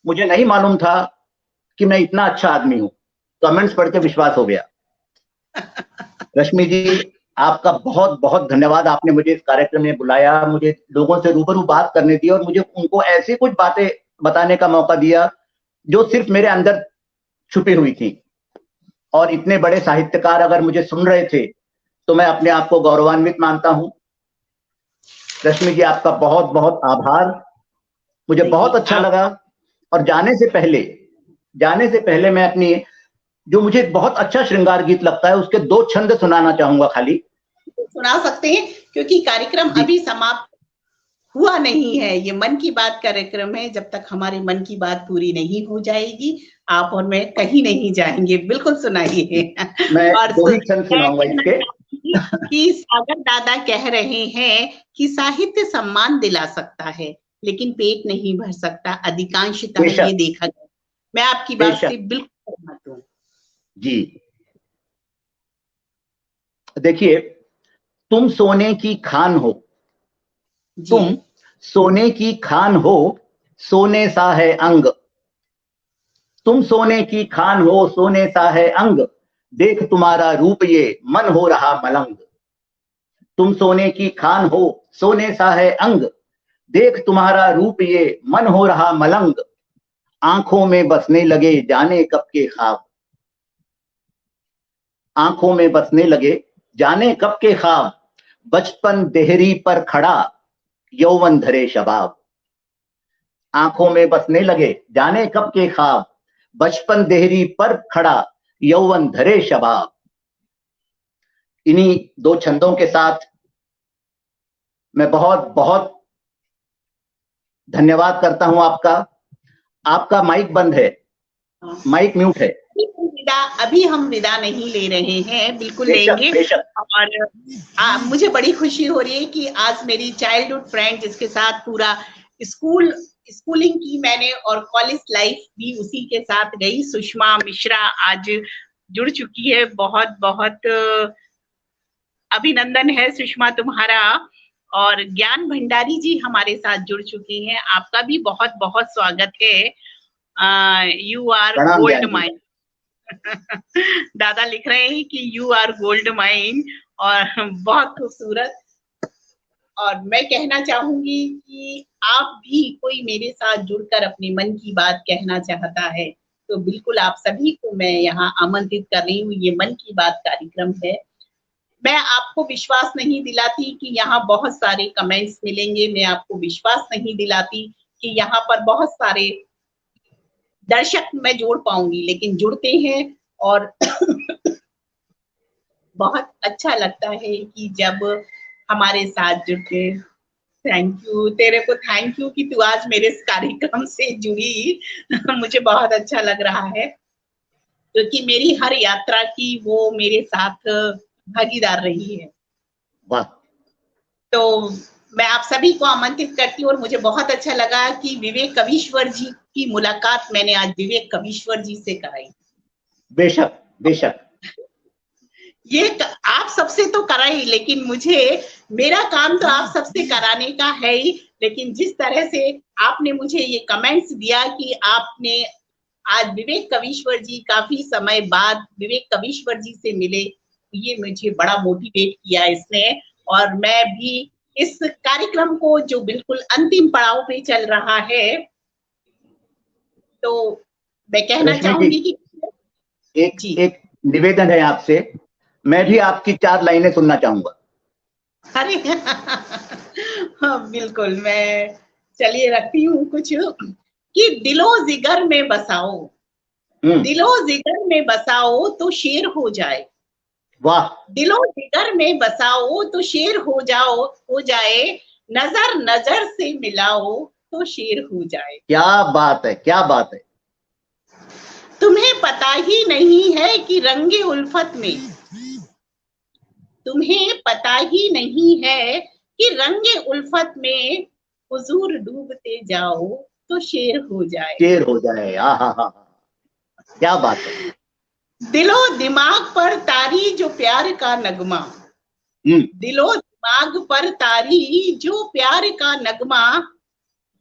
मुझे नहीं मालूम था कि मैं इतना अच्छा आदमी हूं, कमेंट्स पढ़ के विश्वास हो गया। रश्मि जी, आपका बहुत बहुत धन्यवाद। आपने मुझे इस कार्यक्रम में बुलाया, मुझे लोगों से रूबरू बात करने दी और मुझे उनको ऐसी कुछ बातें बताने का मौका दिया जो सिर्फ मेरे अंदर छुपी हुई थी। और इतने बड़े साहित्यकार अगर मुझे सुन रहे थे तो मैं अपने आप को गौरवान्वित मानता हूं। रश्मि जी, आपका बहुत बहुत आभार। मुझे बहुत नहीं, अच्छा आप लगा। और जाने से पहले मैं अपनी, जो मुझे बहुत अच्छा श्रृंगार गीत लगता है, उसके 2 छंद सुनाना चाहूंगा खाली। सुना सकते हैं क्योंकि कार्यक्रम जी अभी समाप्त हुआ नहीं है, ये मन की बात कार्यक्रम है, जब तक हमारी मन की बात पूरी नहीं हो जाएगी, आप और मैं कहीं नहीं जाएँगे, बिल्कुल सुनाइए। जी, मैं और 2 ही छंद मैं सुनाऊंगा कहना इसके। चाहूँगी कि सागर दादा कह रहे हैं कि साहित्य सम्मान दिला सकता है, लेकिन पेट नहीं भर सकता, अधिकांशतः ये बेशक देखा गया। मैं आपकी बात से बेशक। बिल्कुल सहमत हूँ। जी, देखिए, तुम सोने की खान हो, जी, तुम सोने की खान हो, सोने सा है अंग। तुम सोने की खान हो, सोने सा है अंग, देख तुम्हारा रूप ये मन हो रहा मलंग। तुम सोने की खान हो, सोने सा है अंग, देख तुम्हारा रूप ये मन हो रहा मलंग। आंखों में बसने लगे जाने कब के ख्वाब, आंखों में बसने लगे जाने कब के ख्वाब, बचपन देहरी पर खड़ा यौवन धरे शबाब। आंखों में बसने लगे जाने कब के ख्वाब, बचपन देहरी पर खड़ा यौवन धरे शबाब। इन्हीं दो छंदों के साथ मैं बहुत बहुत धन्यवाद करता हूं आपका। आपका माइक बंद है, माइक म्यूट है। विदा, अभी हम विदा नहीं ले रहे हैं, बिल्कुल बेशक, लेंगे। बेशक। और मुझे बड़ी खुशी हो रही है कि आज मेरी चाइल्डहुड फ्रेंड, जिसके साथ पूरा स्कूलिंग की मैंने और कॉलेज लाइफ भी उसी के साथ गई, सुषमा मिश्रा आज जुड़ चुकी है। बहुत बहुत अभिनंदन है सुषमा तुम्हारा। और ज्ञान भंडारी जी हमारे साथ जुड़ चुके हैं, आपका भी बहुत बहुत स्वागत है। You are gold mine. दादा लिख रहे हैं कि यू आर गोल्ड माइन, और बहुत खूबसूरत। और मैं कहना चाहूंगी कि आप भी कोई मेरे साथ जुड़कर अपने मन की बात कहना चाहता है तो बिल्कुल आप सभी को मैं यहाँ आमंत्रित कर रही हूँ। ये मन की बात कार्यक्रम है। मैं आपको विश्वास नहीं दिलाती कि यहाँ बहुत सारे कमेंट्स मिलेंगे, मैं आपको विश्वास नहीं दिलाती कि यहाँ पर बहुत सारे दर्शक मैं जोड़ पाऊंगी, लेकिन जुड़ते हैं और बहुत अच्छा लगता है कि जब हमारे साथ जुड़ते। थैंक यू, तेरे को थैंक यू कि तू आज मेरे इस कार्यक्रम से जुड़ी। मुझे बहुत अच्छा लग रहा है क्योंकि मेरी हर यात्रा की वो मेरे साथ भागीदार रही है। वाह। तो मैं आप सभी को आमंत्रित करती हूँ और मुझे बहुत अच्छा लगा कि विवेक कवीश्वर जी की मुलाकात मैंने आज विवेक कवीश्वर जी से कराई। बेशक, बेशक। ये आप सबसे तो कराई, लेकिन मुझे मेरा काम तो आप सबसे कराने का है ही। लेकिन जिस तरह से आपने मुझे ये कमेंट्स दिया कि आपने आज विवेक कवीश्वर जी, काफी समय बाद विवेक कवीश्वर जी से मिले, ये मुझे बड़ा मोटिवेट किया इसने। और मैं भी इस कार्यक्रम को, जो बिल्कुल अंतिम पड़ाव पे चल रहा है, तो मैं कहना चाहूंगी कि एक निवेदन है आपसे, मैं भी आपकी 4 लाइनें सुनना चाहूंगा। अरे हाँ, बिल्कुल। मैं चलिए रखती हूँ कुछ कि दिलो जिगर में बसाओ, दिलो जिगर में बसाओ तो शेर हो जाए। वाह। दिलो जिगर में बसाओ तो शेर हो जाए, नजर नजर से मिलाओ तो शेर हो जाए। क्या बात है, क्या बात है। तुम्हें पता ही नहीं है कि रंगे उल्फत में, तुम्हें पता ही नहीं है कि रंगे उल्फत में हुजूर डूबते जाओ तो शेर हो जाए। शेर हो जाए। हा, क्या बात है। दिलो दिमाग पर तारी जो प्यार का नगमा, दिलो दिमाग पर तारी जो प्यार का नगमा,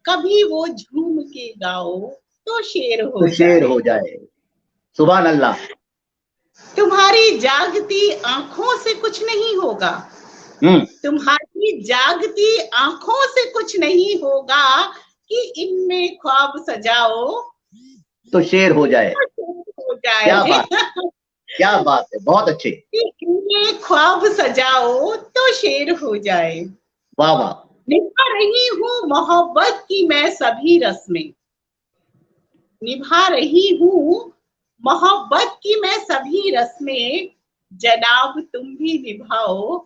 कभी वो झूम के गाओ तो शेर हो शेर हो जाए। सुभान अल्लाह। तुम्हारी जागती आंखों से कुछ नहीं होगा, तुम्हारी जागती आंखों से कुछ नहीं होगा कि इनमें ख्वाब सजाओ तो शेर हो जाए। हो जाए। क्या बात, क्या बात है, बहुत अच्छे। इनमें ख्वाब सजाओ तो शेर हो जाए। वाह वाह। निभा रही हूँ मोहब्बत की मैं सभी रस्में, निभा रही हूँ मोहब्बत की मैं सभी रस्में, जनाब तुम भी निभाओ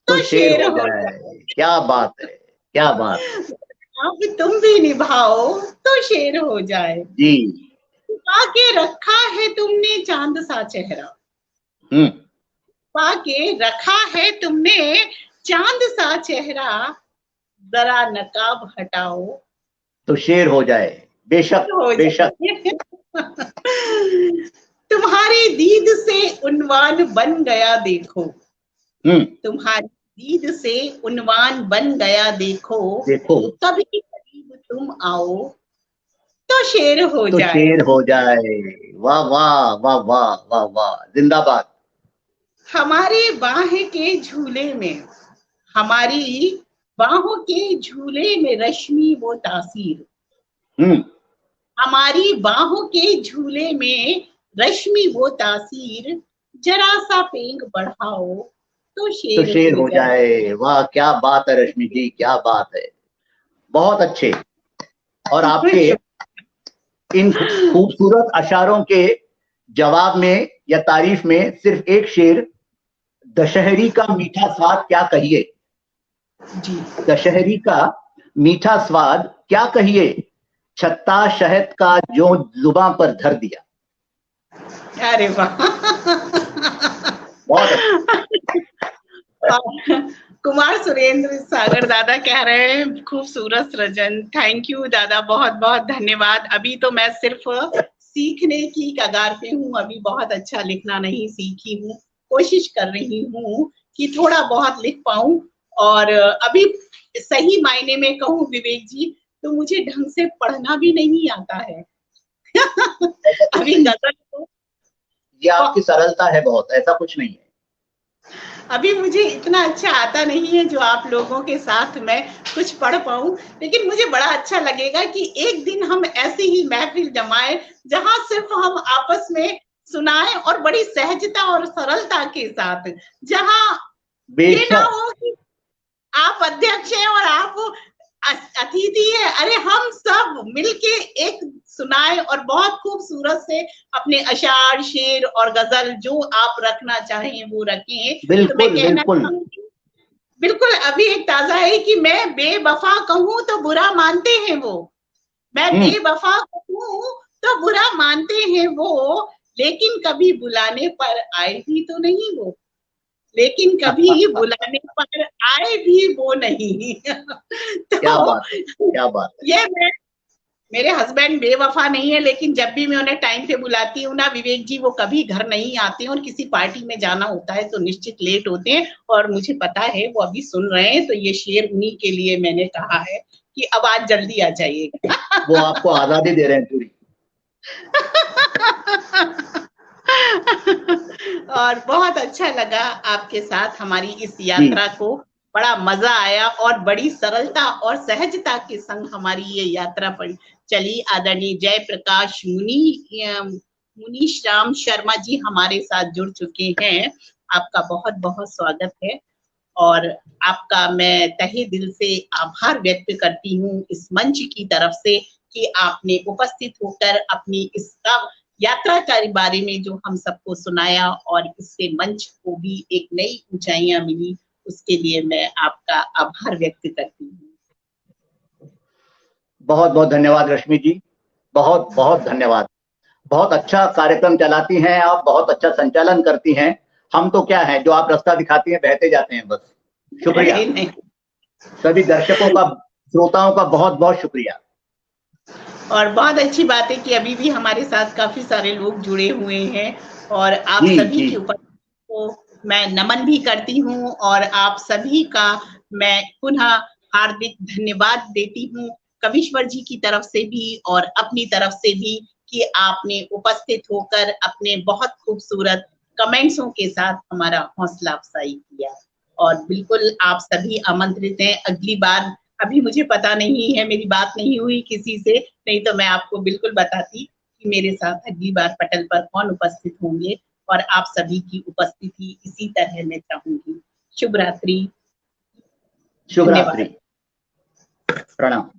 तो शेर हो जाए। क्या बात है, क्या बात है। अब तुम भी निभाओ तो शेर हो जाए। जी। छुपा के रखा है तुमने चांद सा चेहरा, छुपा के रखा है तुमने चांद सा चेहरा, जरा नकाब हटाओ तो शेर हो जाए। बेशक, बेशक। तुम्हारी दीद से उन्वान बन गया देखो, तुम्हारी दीद से उन्वान बन गया देखो, कभी करीब तुम आओ तो शेर हो जाए। शेर हो जाए। वाह वाह वाह वाह वाह वाह, जिंदाबाद। हमारे बाह के झूले में, हमारी बाहों के झूले में रश्मि वो तासीर, हमारी बाहों के झूले में रश्मि वो तासीर, जरा सा पेंग बढ़ाओ तो तो शेर हो जाए। वाह, क्या बात है रश्मि जी, क्या बात है, बहुत अच्छे। और आपके इन खूबसूरत अशारों के जवाब में या तारीफ में सिर्फ एक शेर, दशहरी का मीठा स्वाद क्या कहिए। जी, दशहरी का मीठा स्वाद क्या कहिए, छत्ता शहद का जो जुबां पर धर दिया। अरे वाह। बहुत अच्छा। और कुमार सुरेंद्र सागर दादा कह रहे हैं खूबसूरत सृजन। थैंक यू दादा, बहुत बहुत धन्यवाद। अभी तो मैं सिर्फ सीखने की कगार पे हूँ, अभी बहुत अच्छा लिखना नहीं सीखी हूँ, कोशिश कर रही हूँ कि थोड़ा बहुत लिख पाऊं। और अभी सही मायने में कहूँ विवेक जी, तो मुझे ढंग से पढ़ना भी नहीं आता है। अभी गजल को ये आपकी सरलता है बहुत, ऐसा कुछ नहीं है। अभी मुझे इतना अच्छा आता नहीं है जो आप लोगों के साथ मैं कुछ पढ़ पाऊं, लेकिन मुझे बड़ा अच्छा लगेगा कि एक दिन हम ऐसी ही महफिल जमाए जहां सिर्फ हम आपस में सुनाएं और बड़ी सहजता और सरलता के साथ, जहां ये ना बेशक। हो कि आप अध्यक्ष हैं और आप अतिथि है। अरे हम सब मिलके एक सुनाए और बहुत खूबसूरत से अपने अशार, शेर और गजल जो आप रखना चाहें वो रखें। तो मैं बिल्कुल कहना बिल्कुल। चाहूंगी, बिल्कुल अभी एक ताजा है कि मैं बेवफा कहूं तो बुरा मानते हैं वो, मैं बेवफा कहूं तो बुरा मानते हैं वो, लेकिन कभी बुलाने पर आए भी तो नहीं वो, लेकिन कभी बुलाने पर आए भी वो नहीं। क्या तो बात है, क्या बात है। ये मेरे हस्बैंड बेवफा नहीं है, लेकिन जब भी मैं उन्हें टाइम पे बुलाती हूँ ना विवेक जी, वो कभी घर नहीं आते हैं और किसी पार्टी में जाना होता है तो निश्चित लेट होते हैं। और मुझे पता है वो अभी सुन रहे हैं, तो ये शेर उन्हीं के लिए मैंने कहा है कि अब आज जल्दी आ जाइएगा। वो आपको आजादी दे रहे हैं पूरी। और बहुत अच्छा लगा आपके साथ हमारी इस जी। यात्रा को, बड़ा मजा आया और बड़ी सरलता और सहजता के संग हमारी ये यात्रा पर चली। आदरणीय जयप्रकाश मुनीश राम शर्मा जी हमारे साथ जुड़ चुके हैं, आपका बहुत बहुत स्वागत है। और आपका मैं तहे दिल से आभार व्यक्त करती हूँ इस मंच की तरफ से कि आपने उपस्थित होकर अपनी इसका यात्रा के बारे में जो हम सबको सुनाया और इससे मंच को भी एक नई ऊंचाइयां मिली, उसके लिए मैं आपका आभार व्यक्त करती हूँ। बहुत बहुत धन्यवाद रश्मि जी, बहुत बहुत धन्यवाद। बहुत अच्छा कार्यक्रम चलाती हैं आप, बहुत अच्छा संचालन करती हैं। हम तो क्या है, जो आप रास्ता दिखाती हैं बहते जाते हैं बस। शुक्रिया। नहीं। सभी दर्शकों का, श्रोताओं का बहुत बहुत शुक्रिया। और बहुत अच्छी बात है कि अभी भी हमारे साथ काफी सारे लोग जुड़े हुए हैं और आप जी सभी जी। की उपस्थिति को मैं नमन भी करती हूँ और आप सभी का मैं पुनः हार्दिक धन्यवाद देती हूँ, कविश्वर जी की तरफ से भी और अपनी तरफ से भी, कि आपने उपस्थित होकर अपने बहुत खूबसूरत कमेंट्सों के साथ हमारा हौसला अफजाई किया। और बिल्कुल आप सभी आमंत्रित हैं अगली बार। अभी मुझे पता नहीं है, मेरी बात नहीं हुई किसी से, नहीं तो मैं आपको बिल्कुल बताती कि मेरे साथ अगली बार पटल पर कौन उपस्थित होंगे। और आप सभी की उपस्थिति इसी तरह मैं चाहूंगी। शुभ रात्रि, शुभ रात्रि, धन्यवाद, प्रणाम।